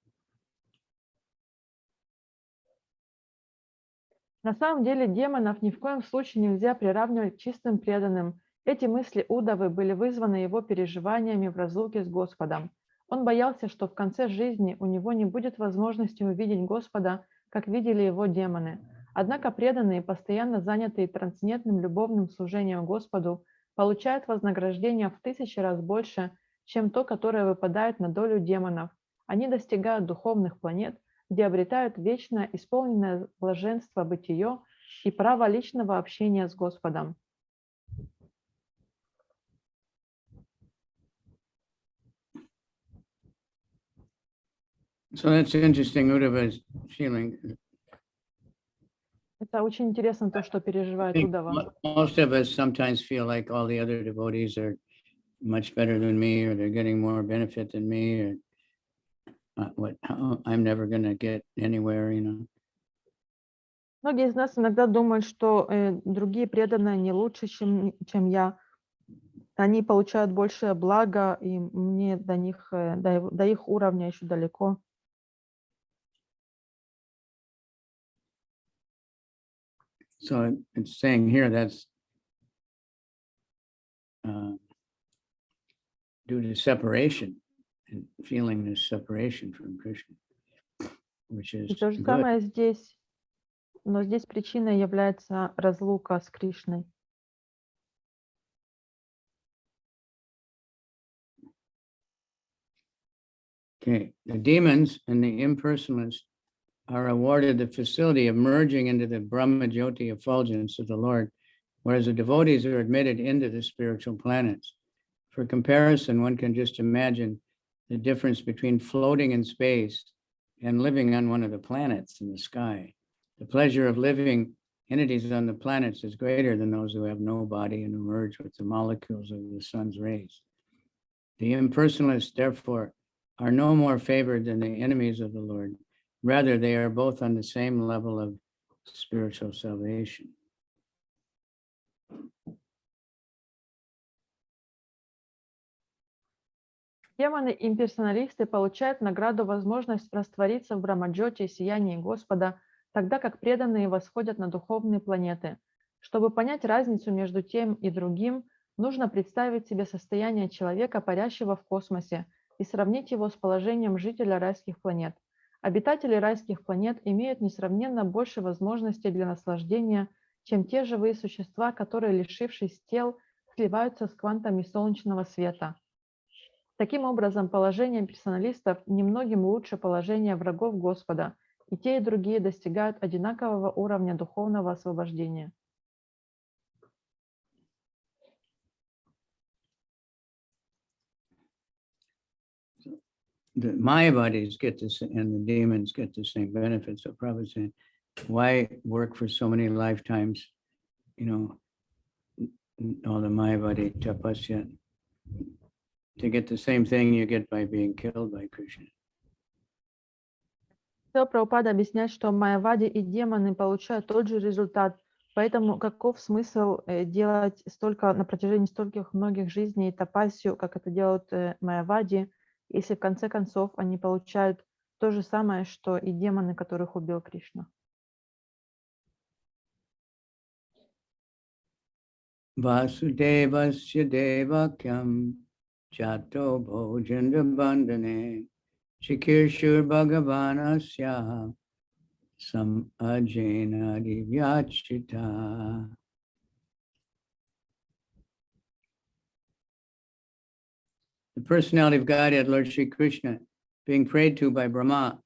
На самом деле демонов ни в коем случае нельзя приравнивать к чистым преданным. Эти мысли Удавы были вызваны его переживаниями в разлуке с Господом. Он боялся, что в конце жизни у него не будет возможности увидеть Господа, как видели его демоны. Однако преданные, постоянно занятые трансцендентным любовным служением Господу, получают вознаграждение в 1000 раз больше, чем то, которое выпадает на долю демонов. Они достигают духовных планет, где обретают вечное, исполненное блаженство бытие и право личного общения с Господом. So that's interesting, Uddhava's feeling. Это очень интересно, то, что переживает Удава. Most of us sometimes feel like all the other devotees are much better than me, or they're getting more benefit than me, or I'm never going to get anywhere, you know. Многие из нас иногда думают, что другие преданные не лучше, чем я. Они получают большее благо, и мне до них, до их уровня еще далеко. So it's saying here that's due to separation and feeling this separation from Krishna, which is И то же good. самое здесь, но здесь причиной является разлука с Кришной. Okay, the demons and the impersonalists are awarded the facility of merging into the Brahma Jyoti effulgence of the Lord, whereas the devotees are admitted into the spiritual planets. For comparison, one can just imagine the difference between floating in space and living on one of the planets in the sky. The pleasure of living entities on the planets is greater than those who have no body and emerge with the molecules of the sun's rays. The impersonalists, therefore, are no more favored than the enemies of the Lord. Rather, they are both on the same level of spiritual salvation. Демоны-имперсоналисты получают награду возможность раствориться в Брамаджоте и сиянии Господа, тогда как преданные восходят на духовные планеты. Чтобы понять разницу между тем и другим, нужно представить себе состояние человека, парящего в космосе, и сравнить его с положением жителя райских планет. Обитатели райских планет имеют несравненно больше возможностей для наслаждения, чем те живые существа, которые, лишившись тел, сливаются с квантами солнечного света. Таким образом, положение персоналистов немногим лучше положения врагов Господа, и те, и другие достигают одинакового уровня духовного освобождения. The Mayavadis get this, and the demons get the same benefits. So Prabhupada saying, why work for so many lifetimes? All the Mayavadi tapasya to get the same thing you get by being killed by Krishna. Все Прабхупада объясняет, что майявади и демоны получают тот же результат. Поэтому каков смысл делать столько на протяжении стольких многих жизней тапасию, как это делают майявади, если в конце концов они получают то же самое, что и демоны, которых убил Кришна. Vasudevasya devakyam chato bhojanda bandhane Shikirshur Bhagavanasya Sam Ajena Divyachita. The personality of Godhead, Lord Sri Krishna, being prayed to by Brahma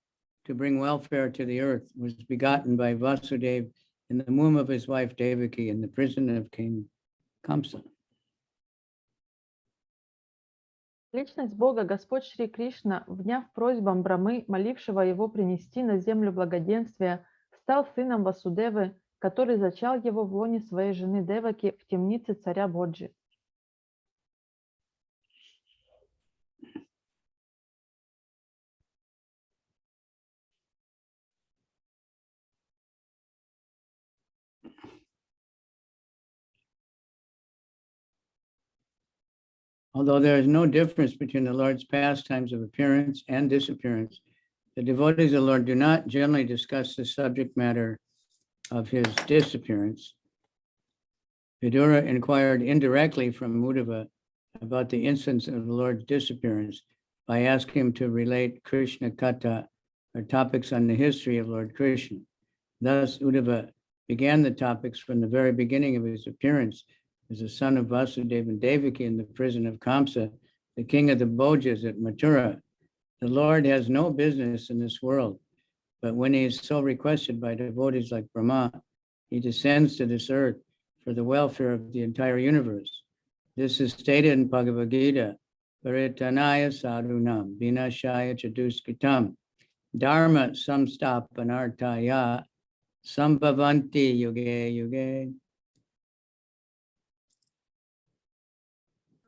to bring welfare to the earth, was begotten by Vasudeva in the womb of his wife Devaki in the prison of King Kamsa. Личность Бога, Господь Шри Кришна, вняв просьбам Брамы, молившего его принести на землю благоденствие, стал сыном Васудевы, который зачал его в лоне своей жены Деваки в темнице царя Боджи. Although there is no difference between the Lord's pastimes of appearance and disappearance, the devotees of the Lord do not generally discuss the subject matter of his disappearance. Vidura inquired indirectly from Uddhava about the instance of the Lord's disappearance by asking him to relate Krishna Katha, or topics on the history of Lord Krishna. Thus, Uddhava began the topics from the very beginning of his appearance as the son of Vasudeva and Devaki in the prison of Kamsa, the king of the Bhojas at Mathura. The Lord has no business in this world, but when he is so requested by devotees like Brahma, he descends to this earth for the welfare of the entire universe. This is stated in Bhagavad Gita, Paritanaya sadhunam, vinashaya chaduskitam, dharma samstapanartaya, sambhavanti yuge yuge.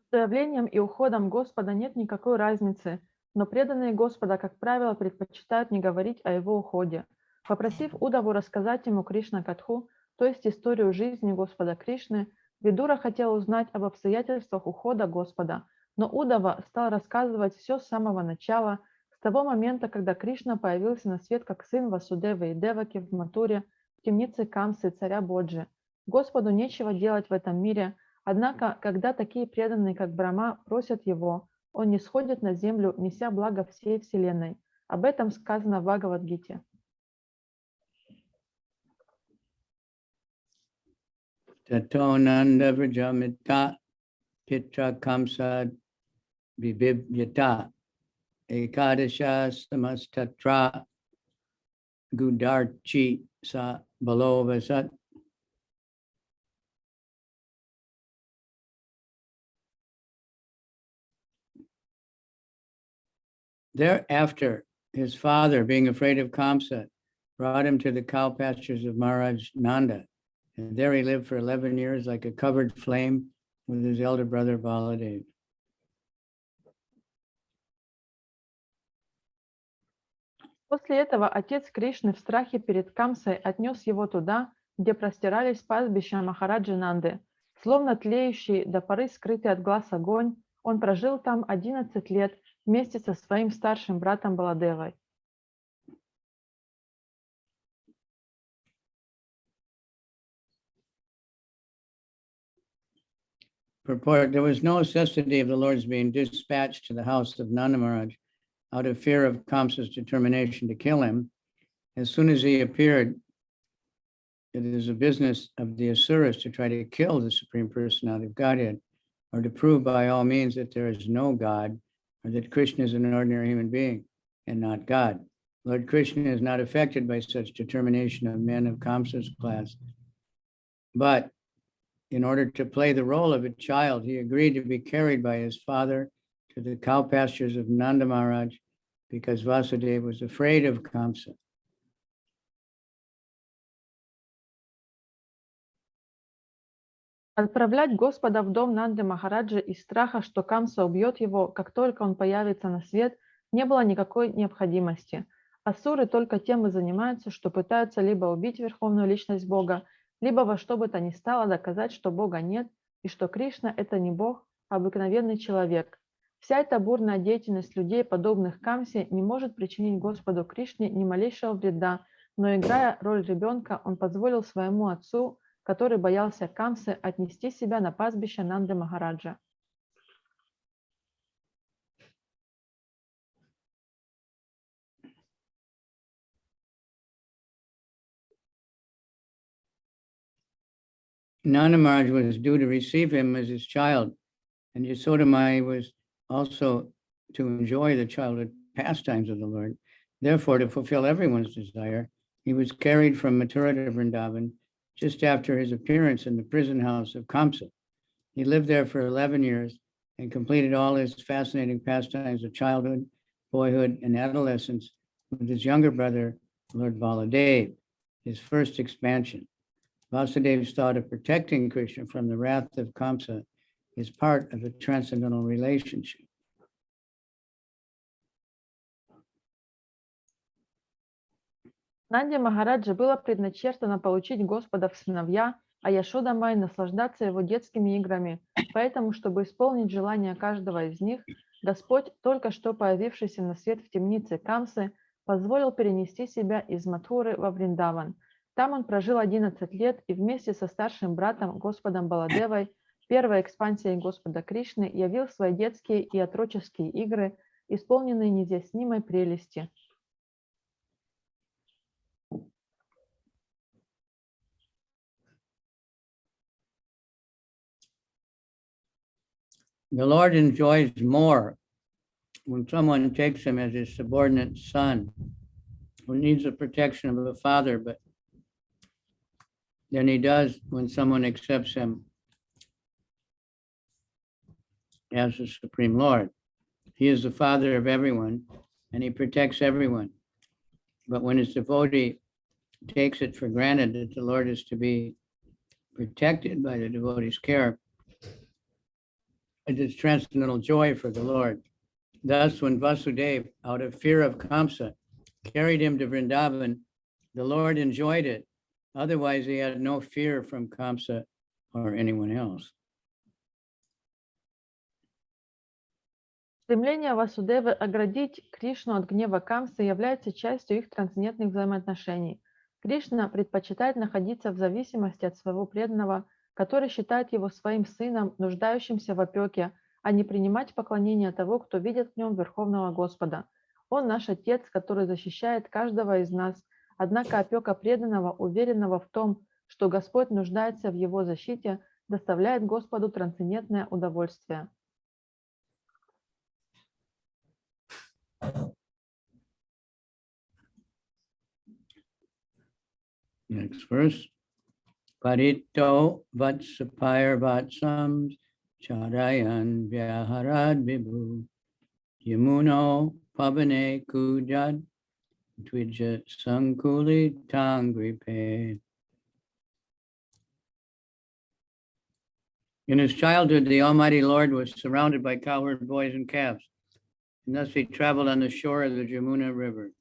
С появлением и уходом Господа нет никакой разницы, но преданные Господа, как правило, предпочитают не говорить о его уходе. Попросив Удаву рассказать ему Кришна Катху, то есть историю жизни Господа Кришны, Видура хотел узнать об обстоятельствах ухода Господа, но Удава стал рассказывать все с самого начала, с того момента, когда Кришна появился на свет как сын Васудевы и Деваки в Матуре, в темнице Камсы царя Боджи. Господу нечего делать в этом мире, однако, когда такие преданные, как Брахма, просят его, он не сходит на землю, неся благо всей вселенной. Об этом сказано в Бхагавад-гите. Tatonanda Vrajamita Pitra Kamsa Vibhyata Ekadasha Samastatra Gudarchi Sa Balovasat. Thereafter, his father, being afraid of Kamsa, brought him to the cow pastures of Maharaj Nanda. And there he lived for 11 years like a covered flame with his elder brother Baladev. После этого отец Кришны в страхе перед Камсой отнес его туда, где простирались пастбища Махараджи Нанды. Словно тлеющий до поры скрытый от глаз огонь, он прожил там 11 лет вместе со своим старшим братом Баладевой. Purport: there was no necessity of the Lord's being dispatched to the house of Nanda Maharaj out of fear of Kamsa's determination to kill him. As soon as he appeared, it is a business of the Asuras to try to kill the Supreme Personality of Godhead, or to prove by all means that there is no God, or that Krishna is an ordinary human being and not God. Lord Krishna is not affected by such determination of men of Kamsa's class. But in order to play the role of a child, he agreed to be carried by his father to the cow pastures of Nanda Maharaj because Vasudeva was afraid of Kamsa. Отправлять Господа в дом Нанды Махараджи из страха, что Камса убьет его, как только он появится на свет, не было никакой необходимости. Асуры только тем и занимаются, что пытаются либо убить Верховную Личность Бога, либо во что бы то ни стало доказать, что Бога нет, и что Кришна – это не Бог, а обыкновенный человек. Вся эта бурная деятельность людей, подобных Камсе, не может причинить Господу Кришне ни малейшего вреда, но, играя роль ребенка, он позволил своему отцу, который боялся Камсы, отнести себя на пастбище Нанды Махараджа. Nanda Maharaj was due to receive him as his child, and Yasoda Mai was also to enjoy the childhood pastimes of the Lord. Therefore, to fulfill everyone's desire, he was carried from Mathura to Vrindavan just after his appearance in the prison house of Kamsa. He lived there for 11 years and completed all his fascinating pastimes of childhood, boyhood, and adolescence with his younger brother, Lord Baladev, his first expansion. Vasudev's thought of protecting Krishna from the wrath of Kamsa is part of a transcendental relationship. Нанде Махараджи было предначертано получить Господа в сыновья, а Яшода Май наслаждаться его детскими играми. Поэтому, чтобы исполнить желание каждого из них, Господь, только что появившийся на свет в темнице Камсы, позволил перенести себя из Матхуры во Вриндаван. Там он прожил 11 лет и вместе со старшим братом Господом Баладевой, первой экспансией Господа Кришны, явил свои детские и отроческие игры, исполненные неизъяснимой прелести. The Lord enjoys more when someone takes him as his subordinate son, who needs the protection of a father, but than he does when someone accepts him as the Supreme Lord. He is the father of everyone, and he protects everyone. But when his devotee takes it for granted that the Lord is to be protected by the devotee's care, it is transcendental joy for the Lord. Thus, when Vasudeva, out of fear of Kamsa, carried him to Vrindavan, the Lord enjoyed it. Otherwise, he had no fear from Kamsa or anyone else. Стремление Васудевы оградить Кришну от гнева Камсы является частью их трансцендентных взаимоотношений. Кришна предпочитает находиться в зависимости от своего преданного, который считает его своим сыном, нуждающимся в опеке, а не принимать поклонение того, кто видит в нем Верховного Господа. Он наш Отец, который защищает каждого из нас, однако опека преданного, уверенного в том, что Господь нуждается в его защите, доставляет Господу трансцендентное удовольствие. Next verse. Parito vatsapayar vatsams charayan vyaharad vibhu yamuno pavane kujad tvija sankuli tangripe. In his childhood, the Almighty Lord was surrounded by cowherd boys and calves, and thus he traveled on the shore of the Jamuna River,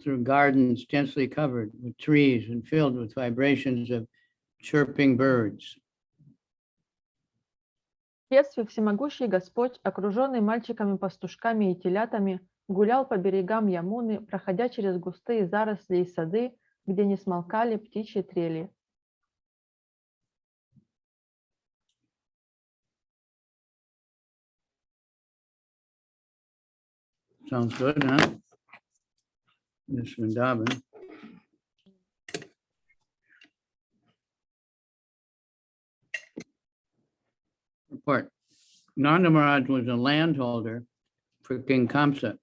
through gardens densely covered with trees and filled with vibrations of chirping birds. В детстве всемогущий Господь, окруженный мальчиками-пастушками и телятами, гулял по берегам Ямуны, проходя через густые заросли и сады, где не смолкали птичьи трели. Sounds good, huh? This Vrindavan. Report. Nanda Maharaj was a landholder for King Kamsa.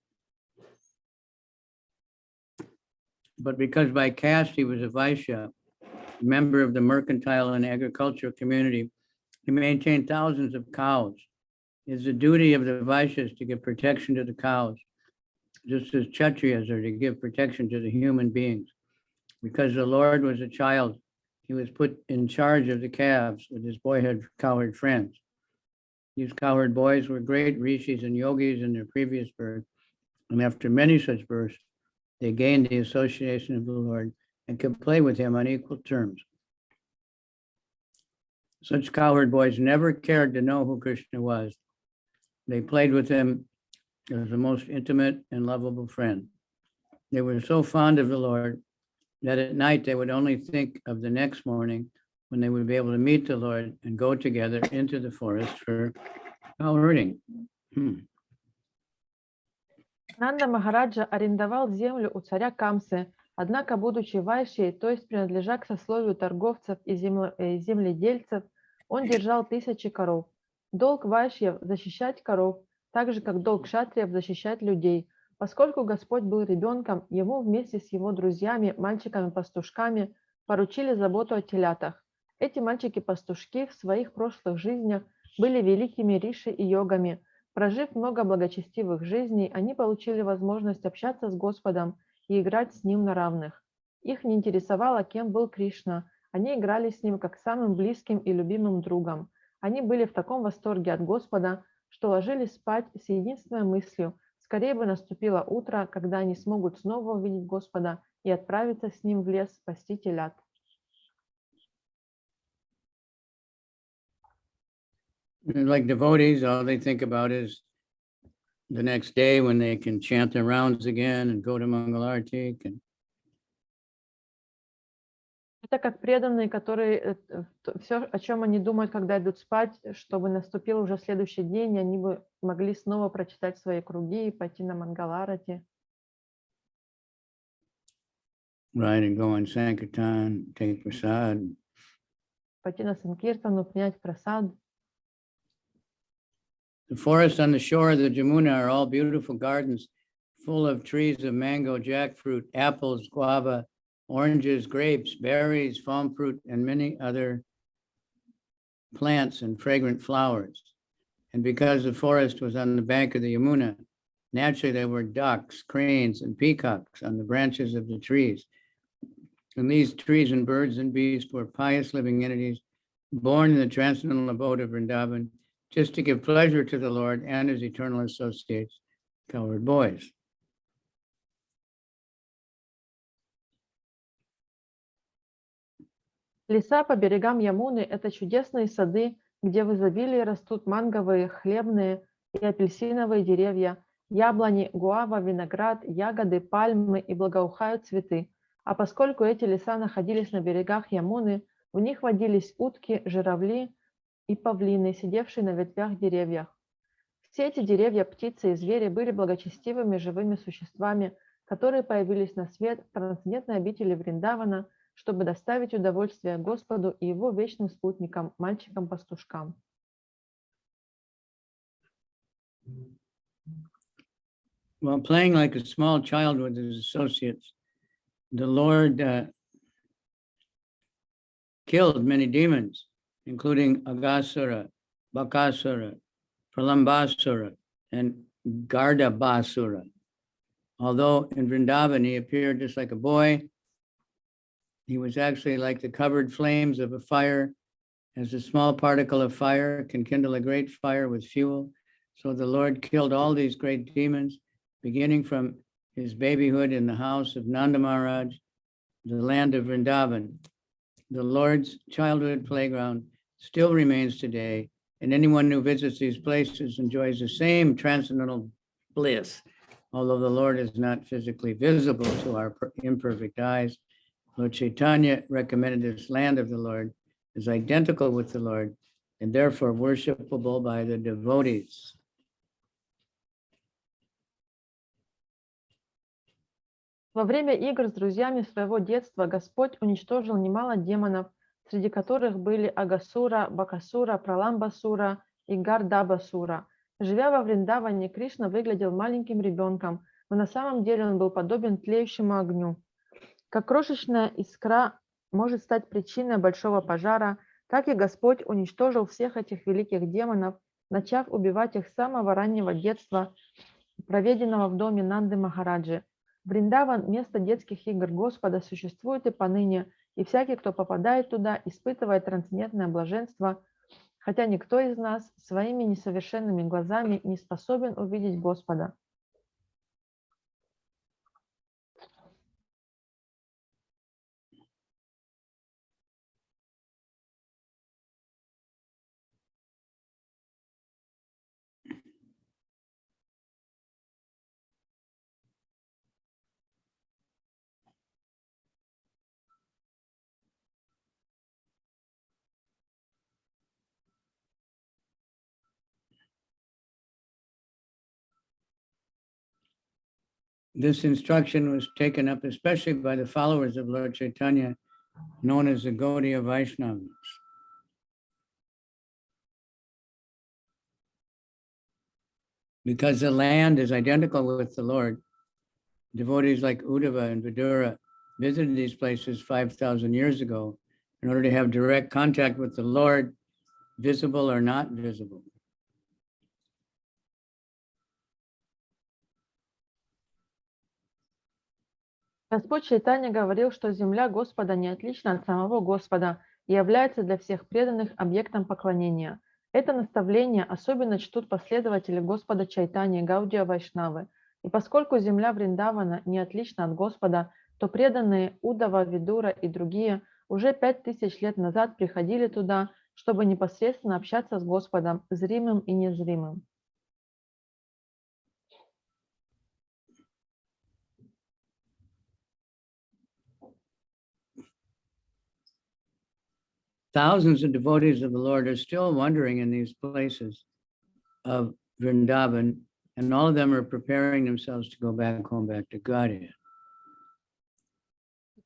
But because by caste he was a Vaishya, member of the mercantile and agricultural community, he maintained thousands of cows. It's the duty of the Vaishyas to give protection to the cows, just as Kshatriyas are to give protection to the human beings. Because the Lord was a child, he was put in charge of the calves with his boyhood cowherd friends. These cowherd boys were great rishis and yogis in their previous birth, and after many such births, they gained the association of the Lord and could play with him on equal terms. Such cowherd boys never cared to know who Krishna was. They played with him as the most intimate and lovable friend. They were so fond of the Lord that at night they would only think of the next morning when they would be able to meet the Lord and go together into the forest for cow herding. Нанда Махараджа арендовал землю у царя Камсы, однако, будучи вайшей, то есть принадлежа к сословию торговцев и земледельцев, он держал 1000 коров. Долг вайшьев – защищать коров, так же, как долг кшатриев – защищать людей. Поскольку Господь был ребенком, ему вместе с его друзьями, мальчиками-пастушками, поручили заботу о телятах. Эти мальчики-пастушки в своих прошлых жизнях были великими риши и йогами. Прожив много благочестивых жизней, они получили возможность общаться с Господом и играть с Ним на равных. Их не интересовало, кем был Кришна. Они играли с Ним как самым близким и любимым другом. Они были в таком восторге от Господа, что ложились спать с единственной мыслью: скорее бы наступило утро, когда они смогут снова увидеть Господа и отправиться с Ним в лес пасти телят. Like devotees, all they think about is the next day when they can chant their rounds again and go to Mangalartik. Это как преданные, которые все, о чем они думают, когда идут спать, чтобы наступил уже следующий день, и они бы могли снова прочитать свои круги и пойти на Мангаларати. Right, and go on Sankirtan, take prasad. Пойти на Санкиртану, принять прасад. The forests on the shore of the Jamuna are all beautiful gardens full of trees of mango, jackfruit, apples, guava, oranges, grapes, berries, palm fruit, and many other plants and fragrant flowers. And because the forest was on the bank of the Yamuna, naturally there were ducks, cranes, and peacocks on the branches of the trees. And these trees and birds and beasts were pious living entities born in the transcendental abode of Vrindavan, just to give pleasure to the Lord and his eternal associates, cowherd boys. Леса по берегам Ямуны – это чудесные сады, где в изобилии растут манговые, хлебные и апельсиновые деревья, яблони, гуава, виноград, ягоды, пальмы и благоухают цветы. А поскольку эти леса находились на берегах Ямуны, в них водились утки, журавли и павлины, сидевшие на ветвях деревьев. Все эти деревья, птицы и звери были благочестивыми живыми существами, которые появились на свет в трансцендентной обители Вриндавана, чтобы доставить удовольствие Господу и его вечным спутникам, мальчикам-пастушкам. While playing like a small child with his associates, the Lord killed many demons, including Agasura, Bakasura, Pralambasura, and Gardabasura. Although in Vrindavan he appeared just like a boy, he was actually like the covered flames of a fire, as a small particle of fire can kindle a great fire with fuel. So the Lord killed all these great demons, beginning from his babyhood in the house of Nanda Maharaj, the land of Vrindavan. The Lord's childhood playground still remains today, and anyone who visits these places enjoys the same transcendental bliss. Although the Lord is not physically visible to our imperfect eyes, Lord Chaitanya recommended this land of the Lord as identical with the Lord and therefore worshipable by the devotees. Во время игр с друзьями своего детства Господь уничтожил немало демонов, среди которых были Агасура, Бакасура, Праламбасура и Гардабасура. Живя во Вриндаване, Кришна выглядел маленьким ребенком, но на самом деле он был подобен тлеющему огню. Как крошечная искра может стать причиной большого пожара, так и Господь уничтожил всех этих великих демонов, начав убивать их с самого раннего детства, проведенного в доме Нанды Махараджи. Вриндаван, место детских игр Господа, существует и поныне, и всякий, кто попадает туда, испытывает трансцендентное блаженство, хотя никто из нас своими несовершенными глазами не способен увидеть Господа. This instruction was taken up especially by the followers of Lord Chaitanya, known as the Gaudiya Vaishnavas. Because the land is identical with the Lord, devotees like Uddhava and Vidura visited these places 5,000 years ago in order to have direct contact with the Lord, visible or not visible. Господь Чайтанья говорил, что земля Господа не отлична от самого Господа и является для всех преданных объектом поклонения. Это наставление особенно чтут последователи Господа Чайтаньи Гаудия Вайшнавы. И поскольку земля Вриндавана не отлична от Господа, то преданные Удава, Видура и другие уже 5000 лет назад приходили туда, чтобы непосредственно общаться с Господом, зримым и незримым. Thousands of devotees of the Lord are still wandering in these places of Vrindavan, and all of them are preparing themselves to go back home, back to Godhead.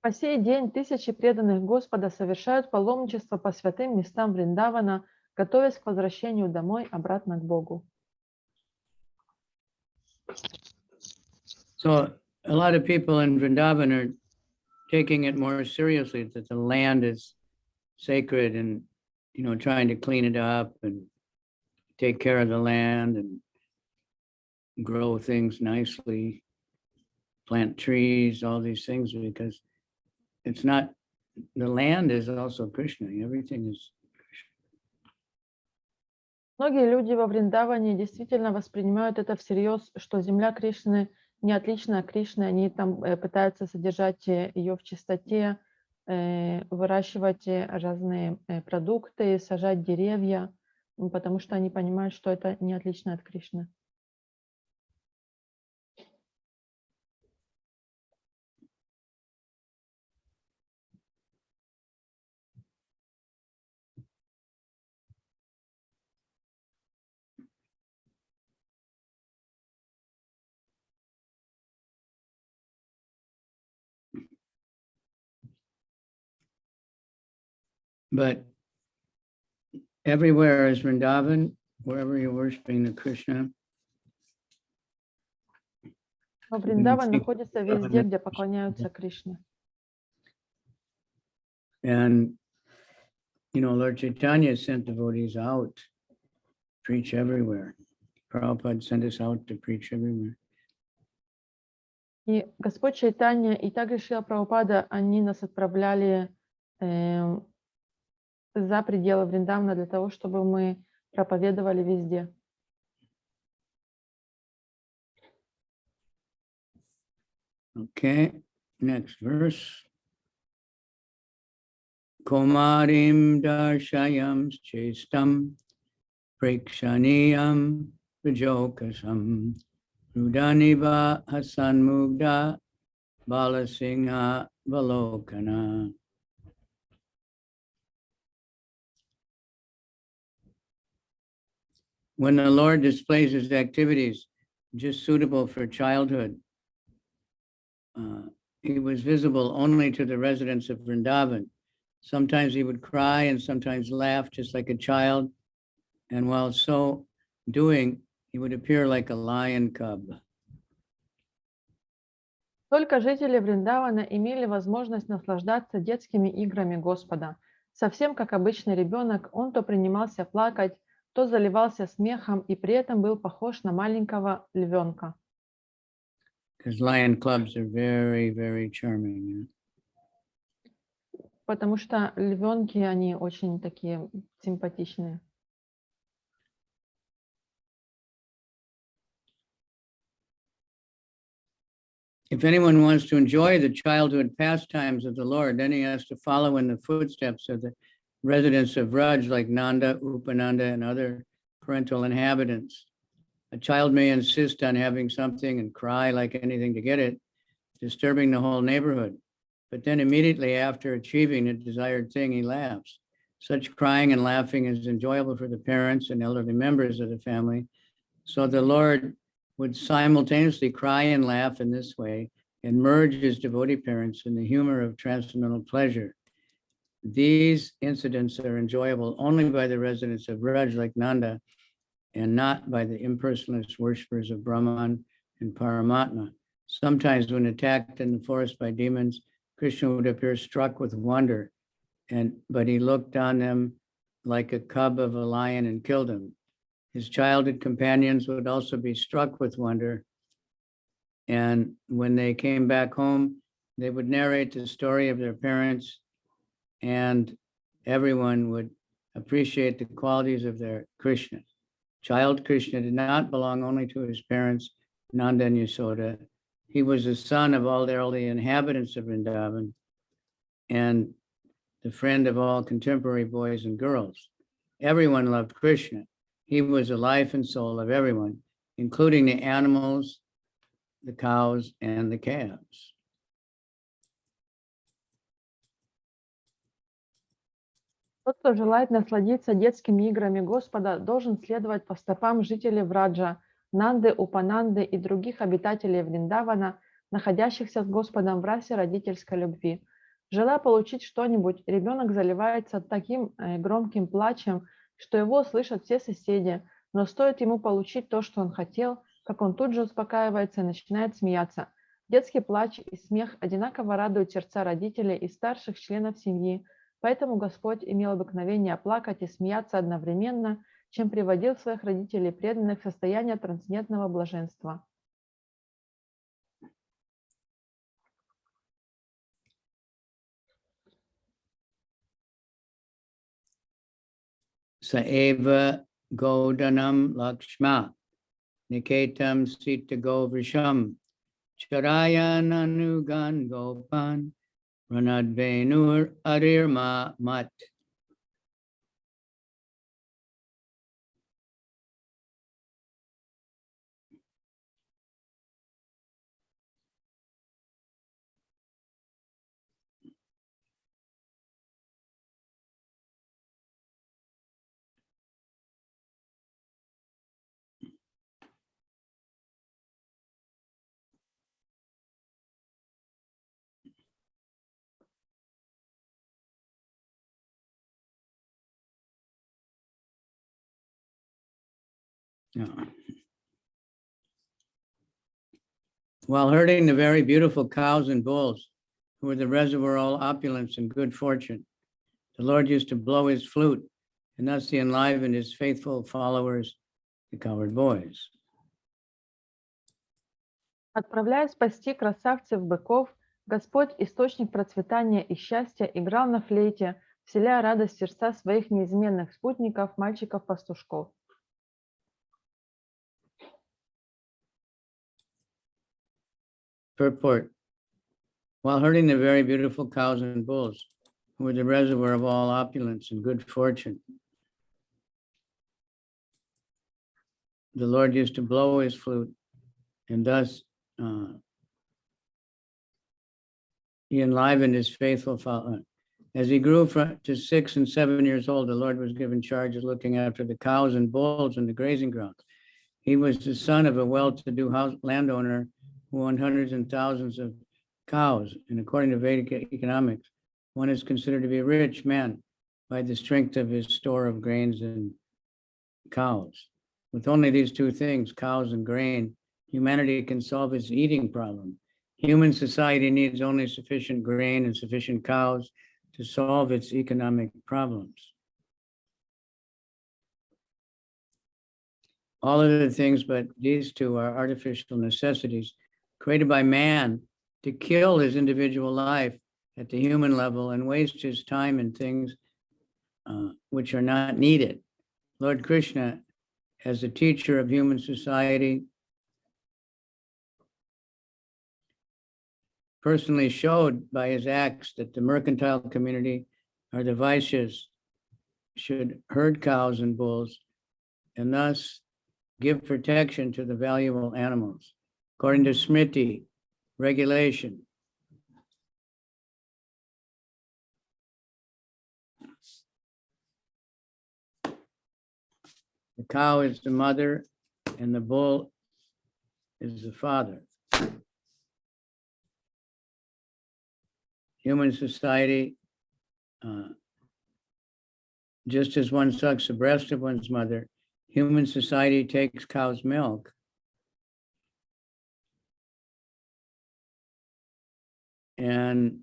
По сей день тысячи преданных Господа совершают паломничество по святым местам Вриндавана, готовясь к возвращению домой, обратно к Богу. So a lot of people in Vrindavan are taking it more seriously, that the land is sacred and, you know, trying to clean it up and take care of the land and grow things nicely, plant trees, all these things, because it's not, the land is also Krishna, everything is Krishna. Многие люди во Вриндаване действительно воспринимают это всерьез, что земля Кришны не отлична от Кришны, они там пытаются содержать ее в чистоте, выращивать разные продукты, сажать деревья, потому что они понимают, что это не отлично от Кришны. But everywhere is Vrindavan, wherever you're worshiping the Krishna. Но Вриндаван находится везде, где поклоняются Кришне. And, you know, Lord Chaitanya sent devotees out, preach everywhere. Prabhupada sent us out to preach everywhere. И Господь Чайтанья и также Шрила Прабхупада, они нас отправляли за пределы Вриндавана для того, чтобы мы проповедовали везде. Okay, next verse. Komarim darshayam chestam prekshaniyam vijokasam rudaniva hasan mugda balasingha valokana. When the Lord displays his activities just suitable for childhood, he was visible only to the residents of Vrindavan. Sometimes he would cry and sometimes laugh just like a child. And while so doing, he would appear like a lion cub. Только жители Вриндавана имели возможность наслаждаться детскими играми Господа. Совсем как обычный ребенок, он то принимался плакать, то заливался смехом и при этом был похож на маленького львенка. Because lion cubs are very, very charming. Потому что львенки, они очень такие симпатичные. If anyone wants to enjoy the childhood pastimes of the Lord, then he has to follow in the footsteps of the residents of Vraj like Nanda, Upananda, and other parental inhabitants. A child may insist on having something and cry like anything to get it, disturbing the whole neighborhood. But then immediately after achieving the desired thing, he laughs. Such crying and laughing is enjoyable for the parents and elderly members of the family. So the Lord would simultaneously cry and laugh in this way and merge his devotee parents in the humor of transcendental pleasure. These incidents are enjoyable only by the residents of Vraj like Nanda and not by the impersonalist worshippers of Brahman and Paramatma. Sometimes when attacked in the forest by demons, Krishna would appear struck with wonder, but he looked on them like a cub of a lion and killed him. His childhood companions would also be struck with wonder, and when they came back home, they would narrate the story of their parents, and everyone would appreciate the qualities of their Krishna. Child Krishna did not belong only to his parents, Nanda and Yasoda. He was the son of all the early inhabitants of Vrindavan and the friend of all contemporary boys and girls. Everyone loved Krishna. He was the life and soul of everyone, including the animals, the cows, and the calves. Тот, кто желает насладиться детскими играми Господа, должен следовать по стопам жителей Враджа, Нанды, Упананды и других обитателей Вриндавана, находящихся с Господом в расе родительской любви. Желая получить что-нибудь, ребенок заливается таким громким плачем, что его слышат все соседи, но стоит ему получить то, что он хотел, как он тут же успокаивается и начинает смеяться. Детский плач и смех одинаково радуют сердца родителей и старших членов семьи, поэтому Господь имел обыкновение плакать и смеяться одновременно, чем приводил своих родителей преданных в состояние трансцендентного блаженства. Saeva Godanam Lakshma Niketam Sita Govrisham Charayan Gopan Ranadvenur Arirma Mat. While herding the very beautiful cows and bulls, who were the reservoir of all opulence and good fortune, the Lord used to blow his flute, and thus he enlivened his faithful followers, the cowherd boys. Отправляясь пасти красавцев-быков, Господь, источник процветания и счастья, играл на флейте, вселяя радость в сердца своих неизменных спутников, мальчиков-пастушков. Purport. While herding the very beautiful cows and bulls, who were the reservoir of all opulence and good fortune, the Lord used to blow his flute, and thus he enlivened his faithful followers. As he grew to 6 and 7 years old, the Lord was given charge of looking after the cows and bulls in the grazing grounds. He was the son of a well-to-do landowner who owned hundreds and thousands of cows. And according to Vedic economics, one is considered to be a rich man by the strength of his store of grains and cows. With only these two things, cows and grain, humanity can solve its eating problem. Human society needs only sufficient grain and sufficient cows to solve its economic problems. All other things but these two are artificial necessities created by man to kill his individual life at the human level and waste his time in things which are not needed. Lord Krishna, as a teacher of human society, personally showed by his acts that the mercantile community or the Vaishyas should herd cows and bulls and thus give protection to the valuable animals, according to Smriti, regulation. The cow is the mother and the bull is the father. Human society, just as one sucks the breast of one's mother, human society takes cow's milk and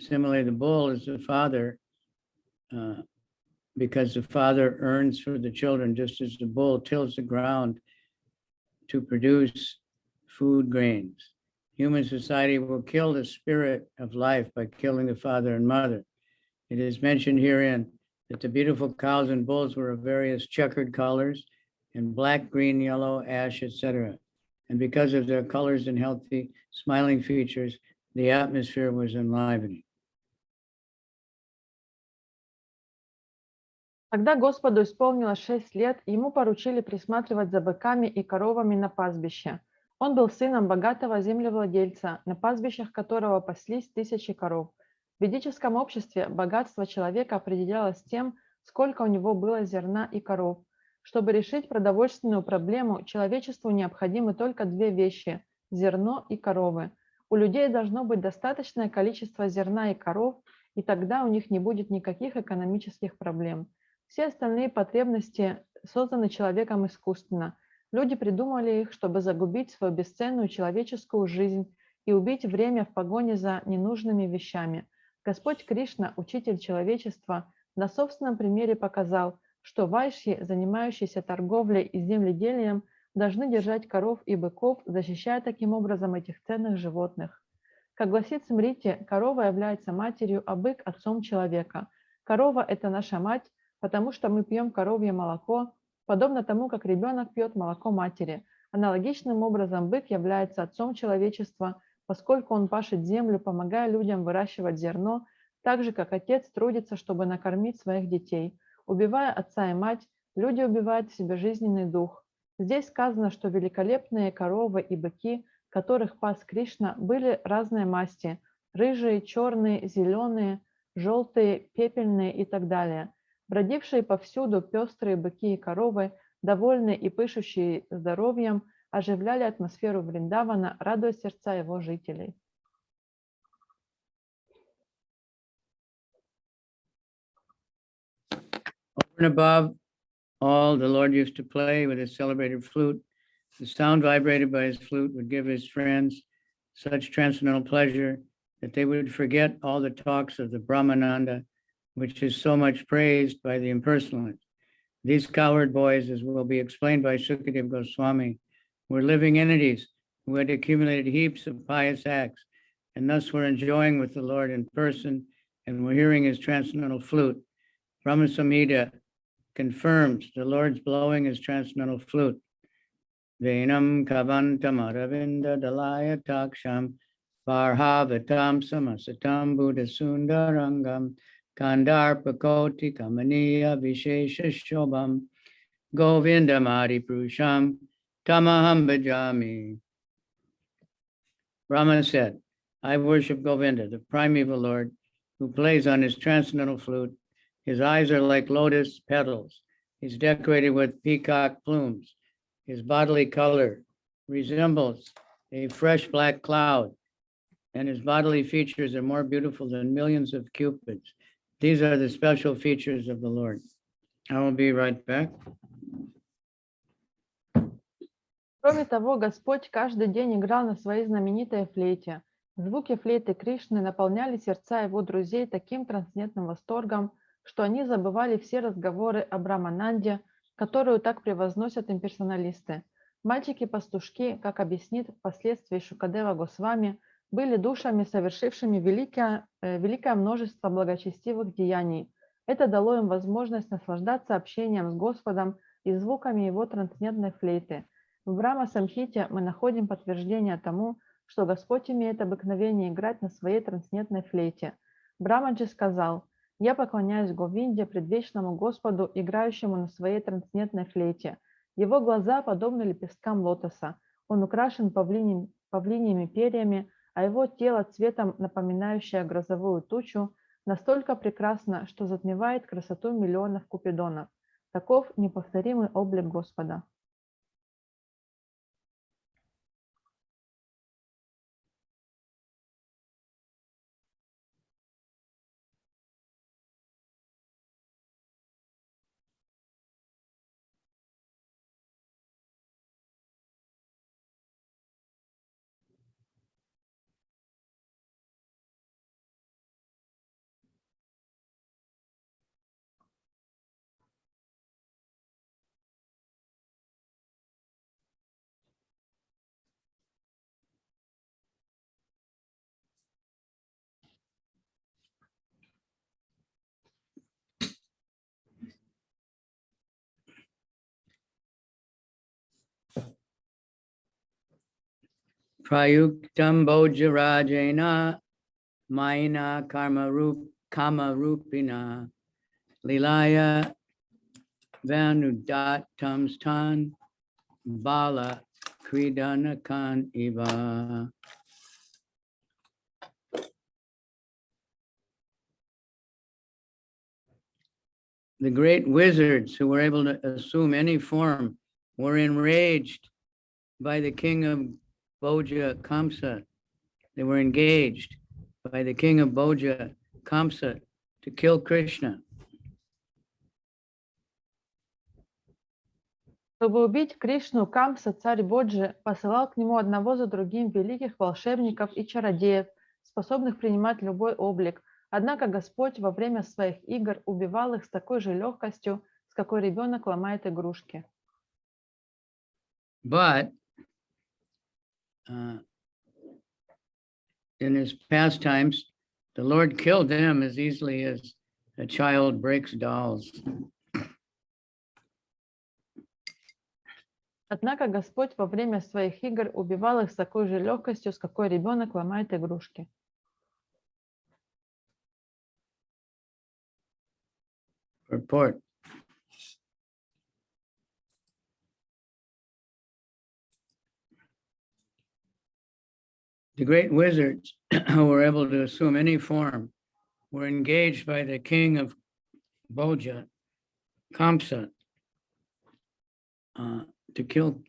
similarly the bull is the father because the father earns for the children just as the bull tills the ground to produce food grains. Human society will kill the spirit of life by killing the father and mother. It is mentioned herein that the beautiful cows and bulls were of various checkered colors and black, green, yellow, ash, etc. And because of their colors and healthy, smiling features, the atmosphere was enlivening. Когда Господу исполнилось 6 лет, ему поручили присматривать за быками и коровами на пастбище. Он был сыном богатого землевладельца, на пастбищах которого паслись 1000 коров. В ведическом обществе богатство человека определялось тем, сколько у него было зерна и коров. Чтобы решить продовольственную проблему, человечеству необходимы только 2 вещи – зерно и коровы. У людей должно быть достаточное количество зерна и коров, и тогда у них не будет никаких экономических проблем. Все остальные потребности созданы человеком искусственно. Люди придумали их, чтобы загубить свою бесценную человеческую жизнь и убить время в погоне за ненужными вещами. Господь Кришна, учитель человечества, на собственном примере показал, что вайшьи, занимающиеся торговлей и земледелием, должны держать коров и быков, защищая таким образом этих ценных животных. Как гласит Смрити, корова является матерью, а бык – отцом человека. Корова – это наша мать, потому что мы пьем коровье молоко, подобно тому, как ребенок пьет молоко матери. Аналогичным образом бык является отцом человечества, поскольку он пашет землю, помогая людям выращивать зерно, так же, как отец трудится, чтобы накормить своих детей. Убивая отца и мать, люди убивают в себе жизненный дух. Здесь сказано, что великолепные коровы и быки, которых пас Кришна, были разной масти – рыжие, черные, зеленые, желтые, пепельные и так далее. Бродившие повсюду пестрые быки и коровы, довольные и пышущие здоровьем, оживляли атмосферу Вриндавана, радуя сердца его жителей. Over and above all, the Lord used to play with his celebrated flute. The sound vibrated by his flute would give his friends such transcendental pleasure that they would forget all the talks of the Brahmananda, which is so much praised by the impersonalists. These cowherd boys, as will be explained by Sukadeva Goswami, were living entities who had accumulated heaps of pious acts and thus were enjoying with the Lord in person and were hearing his transcendental flute. Brahma Samhita confirms the Lord's blowing his transcendental flute. Venam kavantam aravinda dalaya taksham varhavatam samasatam buddha sundarangam kandarpakoti kamaniya vishesha shobham govindamadi prusham tamaham bhajami. Brahma said, I worship Govinda, the primeval Lord, who plays on his transcendental flute. His eyes are like lotus petals. He's decorated with peacock plumes. His bodily color resembles a fresh black cloud. and his bodily features are more beautiful than millions of cupids. These are the special features of the Lord. I will be right back. Кроме того, Господь каждый день играл на своей знаменитой флейте. Звуки флейты Кришны наполняли сердца его друзей таким трансцендентным восторгом, что они забывали все разговоры о Брамананде, которую так превозносят имперсоналисты. Мальчики-пастушки, как объяснит впоследствии Шукадева Госвами, были душами, совершившими великое множество благочестивых деяний. Это дало им возможность наслаждаться общением с Господом и звуками его трансцендентной флейты. В Брахма-самхите мы находим подтверждение тому, что Господь имеет обыкновение играть на своей трансцендентной флейте. Брамаджи сказал: «Я поклоняюсь Говинде, предвечному Господу, играющему на своей трансцендентной флейте. Его глаза подобны лепесткам лотоса. Он украшен павлиньими перьями, а его тело, цветом напоминающее грозовую тучу, настолько прекрасно, что затмевает красоту миллионов купидонов. Таков неповторимый облик Господа». Prayuktam Bhoja Rajena Maina Kama Rupina Lilaya Vanudatam Stan Bala Kridanakan Iva. The great wizards who were able to assume any form were enraged by the king of Bhoja Kamsa. They were engaged by the king of Bhoja Kamsa to kill Krishna. Чтобы убить Кришну, Камса, царь Боджи, посылал к нему одного за другим великих волшебников и чародеев, способных принимать любой облик. Однако Господь во время своих игр убивал их с такой же легкостью, с какой ребенок ломает игрушки. But in his pastimes, the Lord killed them as easily as a child breaks dolls. Однако Господь во время своих игр убивал их с такой же легкостью, с какой ребенок ломает игрушки. Purport. The great wizards who were able to assume any form were engaged by the king of Bhoja, Kamsa, to kill,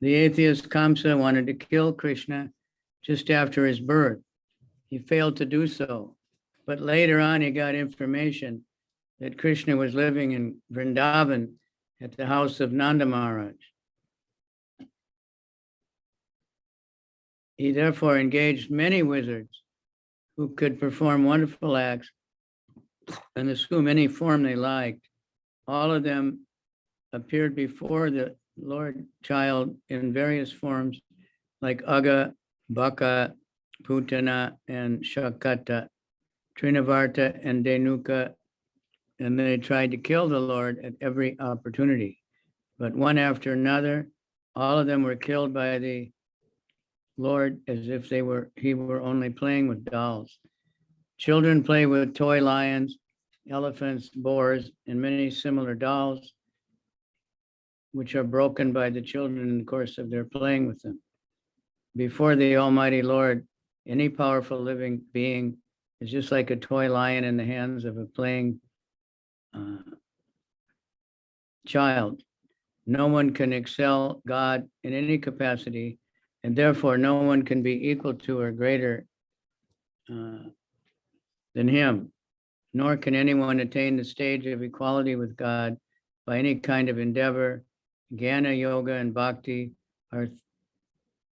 The atheist Kamsa wanted to kill Krishna just after his birth. He failed to do so, but later on he got information that Krishna was living in Vrindavan at the house of Nanda Maharaj. He therefore engaged many wizards who could perform wonderful acts and assume any form they liked. All of them appeared before the Lord child in various forms like Aga, Baka, Putana, and Shakata, Trinavarta, and Denuka, and they tried to kill the Lord at every opportunity. But one after another, all of them were killed by the Lord as if he were only playing with dolls. Children play with toy lions, elephants, boars, and many similar dolls, which are broken by the children in the course of their playing with them. Before the Almighty Lord, any powerful living being is just like a toy lion in the hands of a playing child. no one can excel God in any capacity, and therefore no one can be equal to or greater than him, nor can anyone attain the stage of equality with God by any kind of endeavor. Jnana, yoga, and bhakti are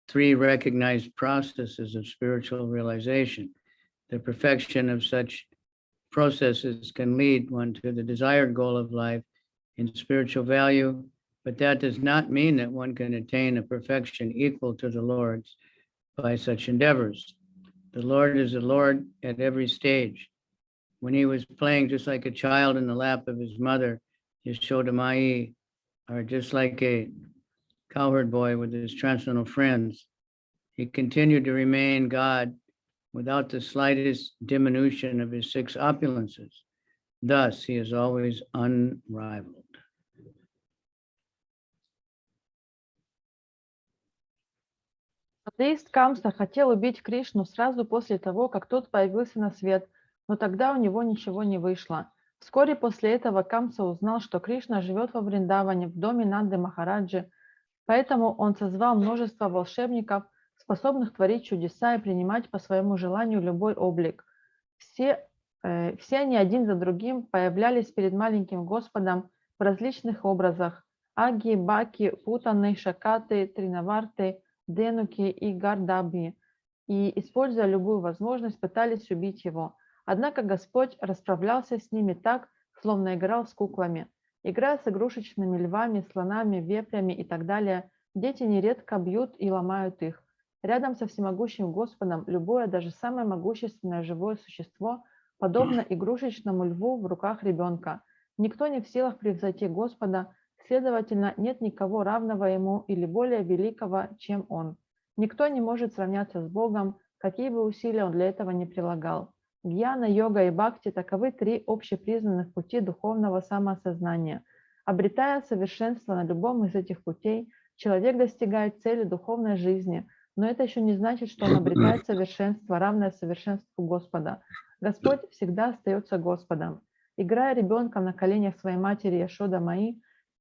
three recognized processes of spiritual realization. The perfection of such processes can lead one to the desired goal of life in spiritual value, but that does not mean that one can attain a perfection equal to the Lord's by such endeavors. The Lord is the Lord at every stage. When he was playing just like a child in the lap of his mother, Yashoda Mai, or just like a cowherd boy with his transcendental friends, he continued to remain God without the slightest diminution of his six opulences. Thus, he is always unrivaled. Атеист Камса хотел убить Кришну сразу после того, как тот появился на свет, но тогда у него ничего не вышло. Вскоре после этого Камса узнал, что Кришна живет во Вриндаване, в доме Нанды Махараджи, поэтому он созвал множество волшебников, способных творить чудеса и принимать по своему желанию любой облик. Все они один за другим появлялись перед маленьким Господом в различных образах: Аги, Баки, Путаны, Шакаты, Тринаварты, Денуки и Гардаби, и, используя любую возможность, пытались убить его. Однако Господь расправлялся с ними так, словно играл с куклами. Играя с игрушечными львами, слонами, вепрями и так далее, дети нередко бьют и ломают их. Рядом со всемогущим Господом любое, даже самое могущественное живое существо подобно игрушечному льву в руках ребенка. Никто не в силах превзойти Господа, следовательно, нет никого равного ему или более великого, чем он. Никто не может сравняться с Богом, какие бы усилия он для этого не прилагал. Гьяна, йога и бхакти – таковы три общепризнанных пути духовного самоосознания. Обретая совершенство на любом из этих путей, человек достигает цели духовной жизни, но это еще не значит, что он обретает совершенство, равное совершенству Господа. Господь всегда остается Господом. Играя ребенком на коленях своей матери Яшода Маи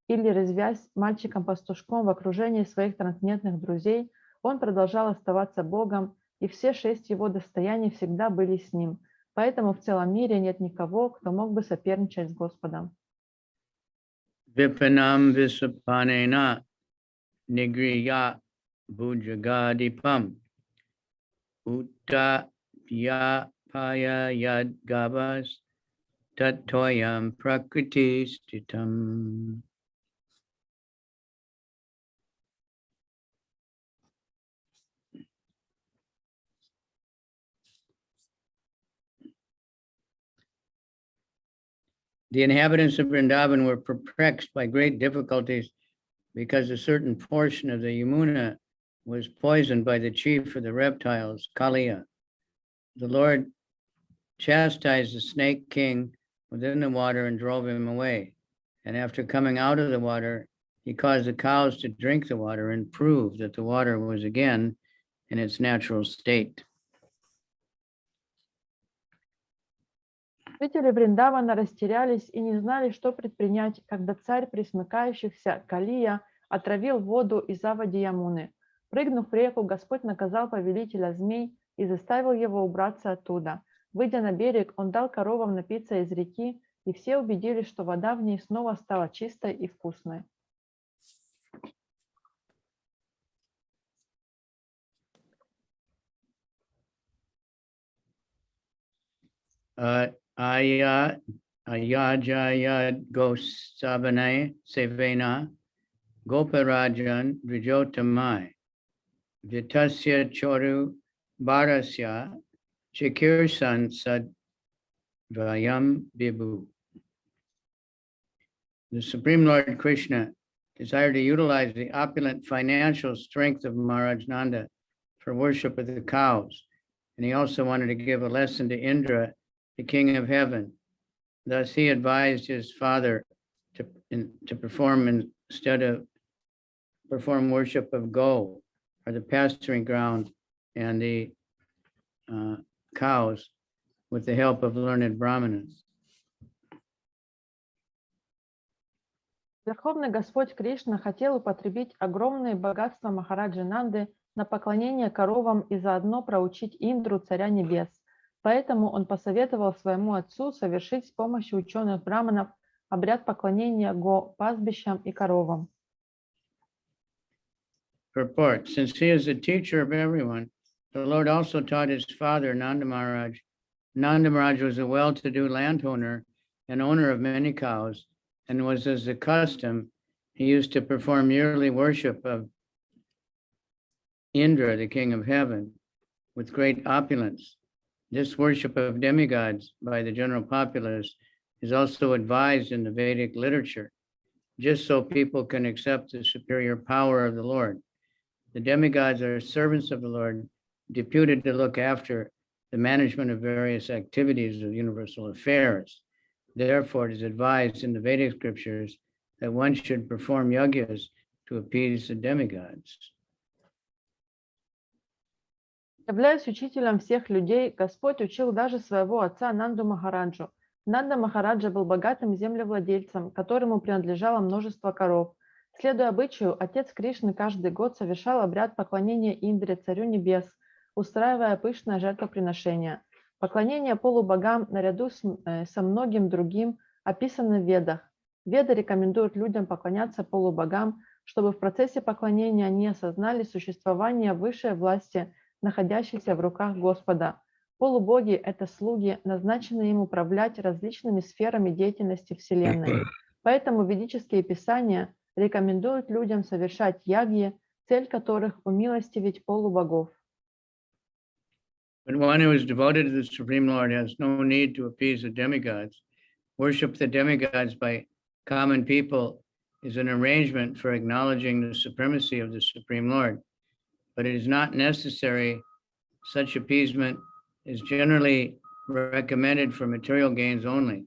или резвясь мальчиком-пастушком в окружении своих трансцендентных друзей, он продолжал оставаться Богом, и все 6 его достояний всегда были с ним. Поэтому в целом мире нет никого, кто мог бы соперничать с Господом. Vipinam visapanena nigriya bujagadipam uta pya paya yad gavas tattoyam prakriti stitam. The inhabitants of Vrindavan were perplexed by great difficulties because a certain portion of the Yamuna was poisoned by the chief of the reptiles, Kaliya. The Lord chastised the snake king within the water and drove him away. And after coming out of the water, he caused the cows to drink the water and prove that the water was again in its natural state. Жители Вриндавана растерялись и не знали, что предпринять, когда царь пресмыкающихся Калия отравил воду из заводи Ямуны. Прыгнув в реку, Господь наказал повелителя змей и заставил его убраться оттуда. Выйдя на берег, он дал коровам напиться из реки, и все убедились, что вода в ней снова стала чистой и вкусной. Ayajayad Gosavane Sevena Goparajan Vijotamai Vitasya Choru Bharasya Chikirsan Sadvayam Bibu. The Supreme Lord Krishna desired to utilize the opulent financial strength of Maharaj Nanda for worship of the cows, and he also wanted to give a lesson to Indra, the king of heaven. Thus he advised his father to perform worship of Go, or the pasturing ground, and the cows with the help of learned brahmanas. Верховный Господь Кришна хотел употребить огромные богатства Махараджи Нанды на поклонение коровам и заодно проучить Индру, царя небес. Поэтому он посоветовал своему отцу совершить с помощью ученых браманов обряд поклонения го пастбищам и коровам. Purport. Since he is the teacher of everyone, the Lord also taught his father, Nanda Maharaj. Nanda Maharaj was a well-to-do landowner and owner of many cows, and was as the custom, he used to perform yearly worship of Indra, the king of heaven, with great opulence. This worship of demigods by the general populace is also advised in the Vedic literature, just so people can accept the superior power of the Lord. The demigods are servants of the Lord, deputed to look after the management of various activities of universal affairs. Therefore, it is advised in the Vedic scriptures that one should perform yagyas to appease the demigods. Являясь учителем всех людей, Господь учил даже своего отца Нанду Махараджу. Нанда Махараджа был богатым землевладельцем, которому принадлежало множество коров. Следуя обычаю, отец Кришны каждый год совершал обряд поклонения Индре, царю небес, устраивая пышное жертвоприношение. Поклонение полубогам наряду со многим другим описано в Ведах. Веды рекомендуют людям поклоняться полубогам, чтобы в процессе поклонения они осознали существование высшей власти, находящейся в руках Господа. Полубоги – это слуги, назначенные им управлять различными сферами деятельности Вселенной. Поэтому ведические писания рекомендуют людям совершать ягьи, цель которых – умилостивить полубогов. But one who is devoted to the Supreme Lord has no need to appease the demigods. Worship the demigods by common people is an arrangement for acknowledging the supremacy of the Supreme Lord. But it is not necessary. Such appeasement is generally recommended for material gains only.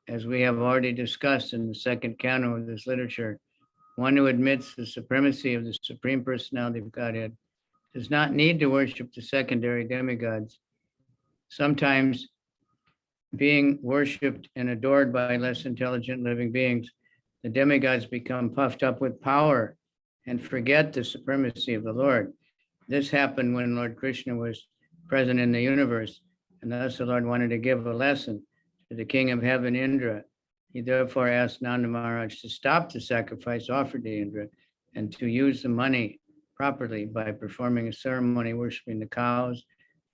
As we have already discussed in the second canto of this literature, one who admits the supremacy of the Supreme Personality of Godhead does not need to worship the secondary demigods. Sometimes being worshipped and adored by less intelligent living beings, the demigods become puffed up with power and forget the supremacy of the Lord. This happened when Lord Krishna was present in the universe, and thus the Lord wanted to give a lesson to the king of heaven, Indra. He therefore asked Nanda Maharaj to stop the sacrifice offered to Indra and to use the money properly by performing a ceremony worshiping the cows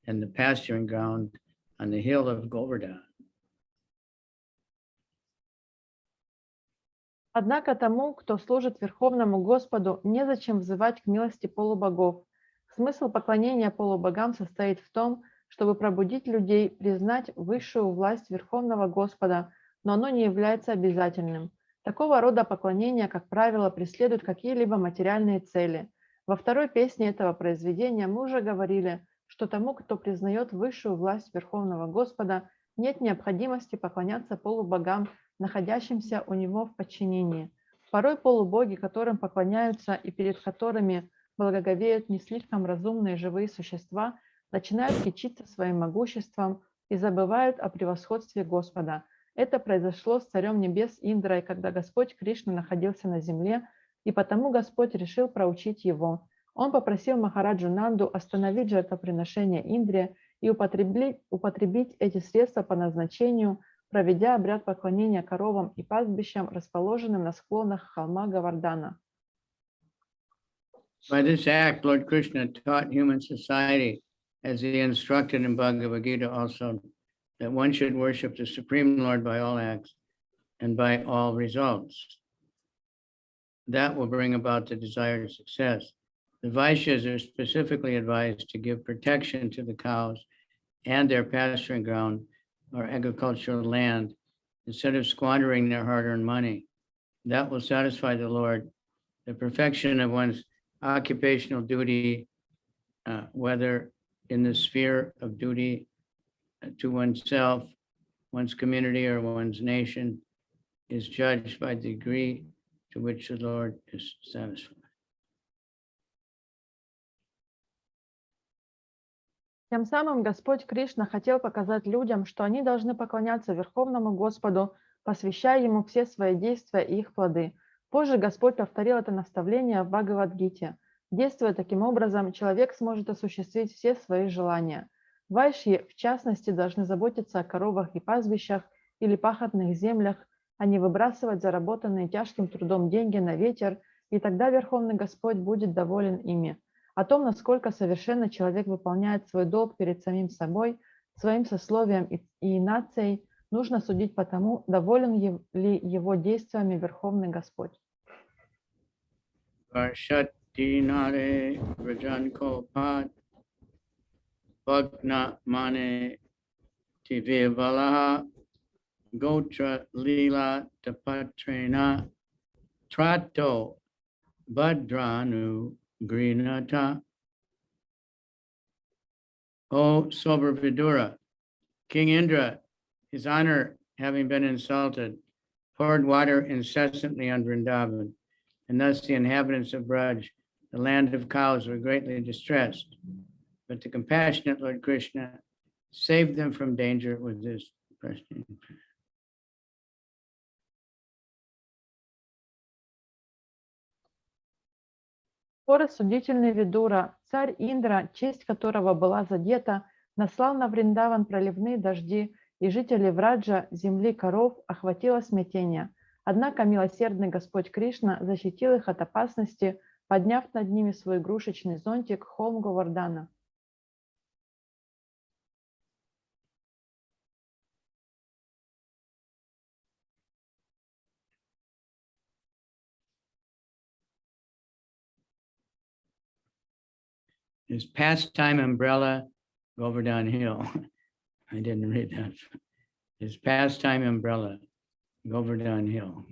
and the pasturing ground on the hill of Govardhan. Однако тому, кто служит Верховному Господу, незачем взывать к милости полубогов. Смысл поклонения полубогам состоит в том, чтобы пробудить людей, признать высшую власть Верховного Господа, но оно не является обязательным. Такого рода поклонение, как правило, преследует какие-либо материальные цели. Во второй песне этого произведения мы уже говорили, что тому, кто признает высшую власть Верховного Господа, нет необходимости поклоняться полубогам, находящимся у него в подчинении. Порой полубоги, которым поклоняются и перед которыми благоговеют не слишком разумные живые существа, начинают кичиться своим могуществом и забывают о превосходстве Господа. Это произошло с Царем Небес Индрой, когда Господь Кришна находился на земле, и потому Господь решил проучить его. Он попросил Махараджу Нанду остановить жертвоприношение Индре и употребить эти средства по назначению, проведя обряд поклонения коровам и пастбищам, расположенным на склонах холма Гавардана. By this act, Lord Krishna taught human society, as he instructed in Bhagavad Gita also, that one should worship the Supreme Lord by all acts and by all results. That will bring about the desired success. The Vaishyas are specifically advised to give protection to the cows and their pasturing ground or agricultural land instead of squandering their hard-earned money. That will satisfy the Lord. The perfection of one's occupational duty, whether in the sphere of duty to oneself, one's community, or one's nation, is judged by the degree to which the Lord is satisfied. Тем самым Господь Кришна хотел показать людям, что они должны поклоняться Верховному Господу, посвящая Ему все свои действия и их плоды. Позже Господь повторил это наставление в Бхагавад-гите. Действуя таким образом, человек сможет осуществить все свои желания. Вайшьи, в частности, должны заботиться о коровах и пастбищах или пахотных землях, а не выбрасывать заработанные тяжким трудом деньги на ветер, и тогда Верховный Господь будет доволен ими. О том, насколько совершенно человек выполняет свой долг перед самим собой, своим сословием и нацией, нужно судить по тому, доволен ли его действиями Верховный Господь. Varshati Rajanko Pad Bhagna Mane Tivivala Gotra Lila Tapatrena Trato Badranu Grinata. O sober Vidura, King Indra, his honor having been insulted, poured water incessantly on Vrindavan, and thus the inhabitants of Braj, the land of cows, were greatly distressed. But the compassionate Lord Krishna saved them from danger with his question. Рассудительный Видура, царь Индра, честь которого была задета, наслал на Вриндаван проливные дожди, и жители Враджа, земли коров, охватило смятение. Однако милосердный Господь Кришна защитил их от опасности, подняв над ними свой игрушечный зонтик Холм Говардана. His pastime umbrella, Govardhan Hill. I didn't read that. His pastime umbrella, Govardhan Hill.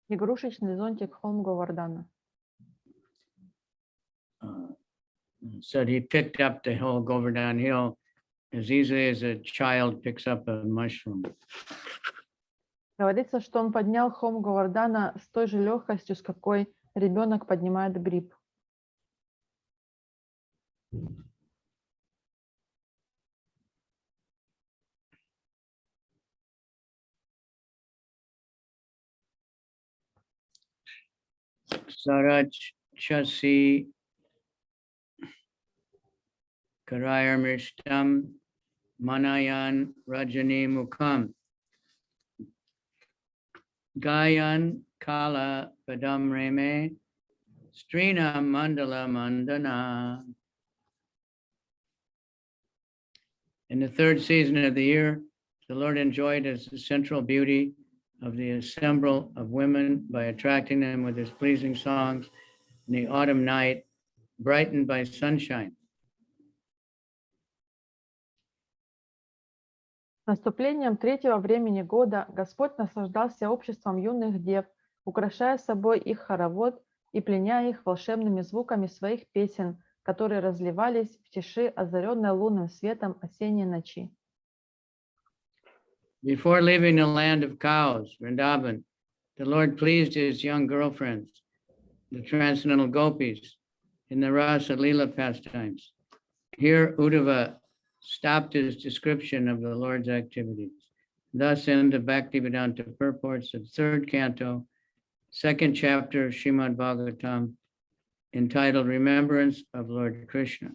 Игрушечный зонтик Холм Говардана. Said he picked up the whole Govardhan Hill as easily as a child picks up a mushroom. Говорится, что он поднял Холм Говардана с той же легкостью, с какой ребенок поднимает гриб. Sarach Chasi Karayar Mishtam Manayan Rajani Mukham Gayan Kala Padam Reme Strina Mandala Mandana. In the third season of the year, the Lord enjoyed as the central beauty of the assembly of women by attracting them with his pleasing songs in the autumn night, brightened by sunshine. С наступлением третьего времени года Господь наслаждался обществом юных дев, украшая собой их хоровод и пленяя их волшебными звуками своих песен, которые разливались в тиши, озаренной лунным светом осенней ночи. Before leaving the land of cows, Vrindavan, the Lord pleased his young girlfriends, the transcendental gopis, in the Rasa Lila pastimes. Here, Uddhava stopped his description of the Lord's activities. Thus end the Bhaktivedanta purports of third canto, second chapter of Srimad Bhagavatam, entitled Remembrance of Lord Kṛṣṇa.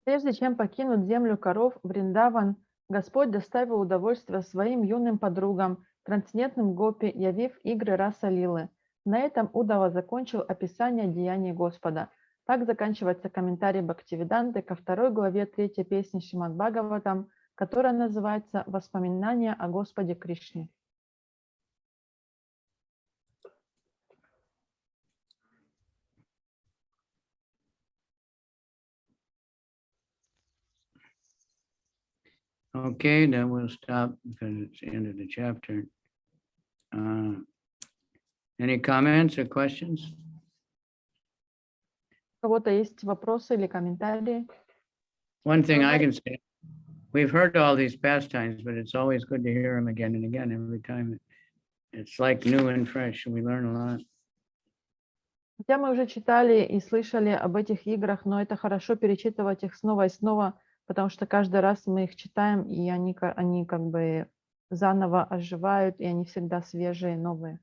Прежде чем покинуть землю коров, Вриндаван, Господь доставил удовольствие своим юным подругам, трансцендентным гопи, явив игры раса Лилы. На этом Удава закончил описание деяний Господа. Так заканчивается комментарий Бхактивиданты ко второй главе третьей песни Шримад Бхагаватам, которая называется «Воспоминания о Господе Кришне». Okay, then we'll stop because it's the end of the chapter. Any comments or questions? У кого-то есть вопросы или комментарии? One thing I can say, we've heard all these pastimes, but it's always good to hear them again and again every time. It's like new and fresh, and we learn a lot. Хотя мы уже читали и слышали об этих играх, но это хорошо перечитывать их снова и снова, потому что каждый раз мы их читаем, и они как бы заново оживают, и они всегда свежие, новые.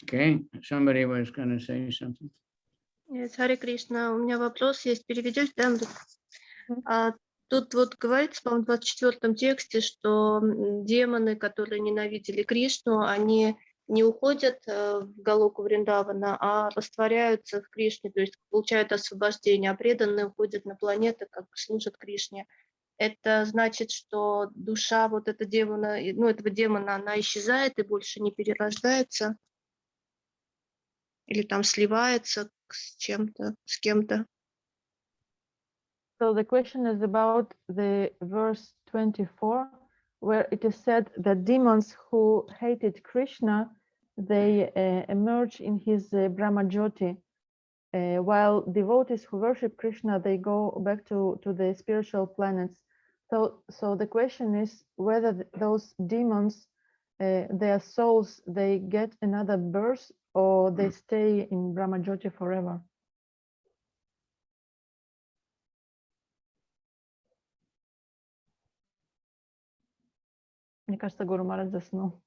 Okay, somebody was going to say something. Харе Кришна, у меня вопрос есть. Переведешь, да, Амрит? Тут вот говорится, по-моему, в 24 тексте, что демоны, которые ненавидели Кришну, они не уходят в Галоку Вриндавана, а растворяются в Кришне, то есть получают освобождение, а преданные уходят на планеты, как бы служат Кришне. Это значит, что душа вот этого демона, она исчезает и больше не перерождается? Или там сливается с чем-то, с кем-то? So the question is about the verse 24, where it is said that demons who hated Krishna, they emerge in his Brahma Jyoti, while devotees who worship Krishna, they go back to the spiritual planets. So the question is whether those demons, their souls, they get another birth or they stay in Brahma Jyoti forever. Мне кажется, Гуру Махарадж заснул.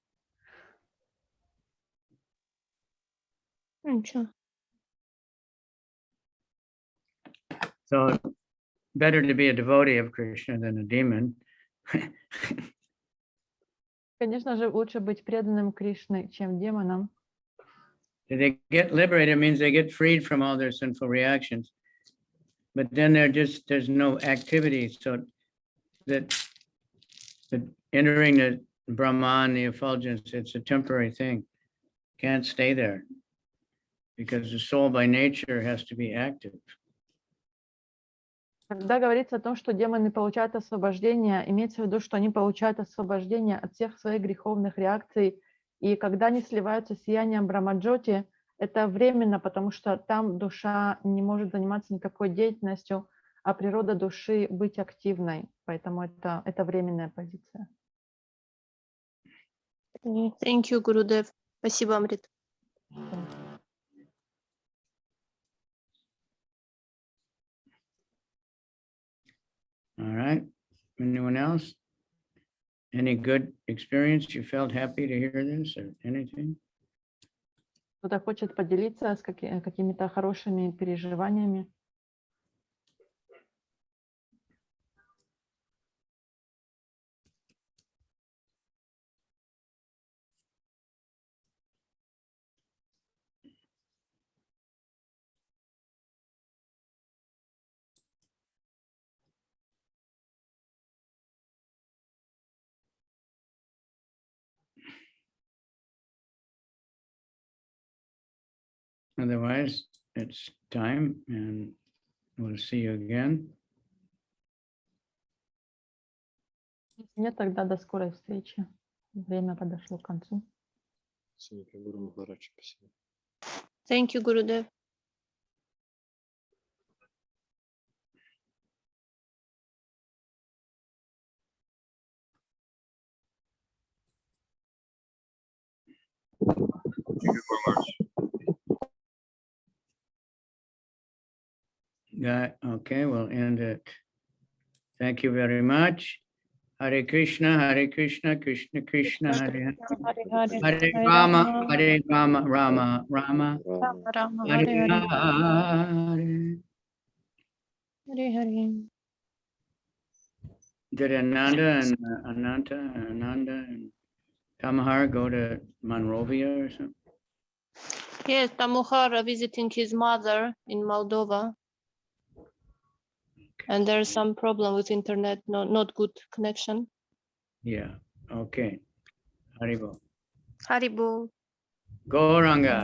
Ничего. So better to be a devotee of Krishna than a demon. Конечно же, лучше быть преданным Кришне, чем демонам. They get liberated means they get freed from all their sinful reactions. But then there's no activity. So that entering the Brahman, the effulgence, it's a temporary thing. Can't stay there. Because the soul by nature has to be active. Когда говорится о том, что демоны получают освобождение, имеется в виду, что они получают освобождение от всех своих греховных реакций. И когда они сливаются с сиянием Брахмаджоти, это временно, потому что там душа не может заниматься никакой деятельностью, а природа души быть активной. Поэтому это временная позиция. Thank you, Гурудев. Спасибо, Амрит. All right. Anyone else? Any good experience? You felt happy to hear this or anything? Кто-то хочет поделиться с какими-то хорошими переживаниями? Otherwise, it's time and we'll see you again. Если нет, тогда до скорой встречи. Время подошло к концу. Thank you, Гурудев. Yeah, okay, we'll end it. Thank you very much. Hare Krishna, Krishna Krishna, Hare Hare. Hare Rama, Rama Rama. Hare Hare. Hare Hare. Did Ananda and Tamahar go to Monrovia or something? Yes, Tamuhar visiting his mother in Moldova. And there's some problem with internet, not good connection. Yeah, okay. Haribo. Haribo. Gauranga.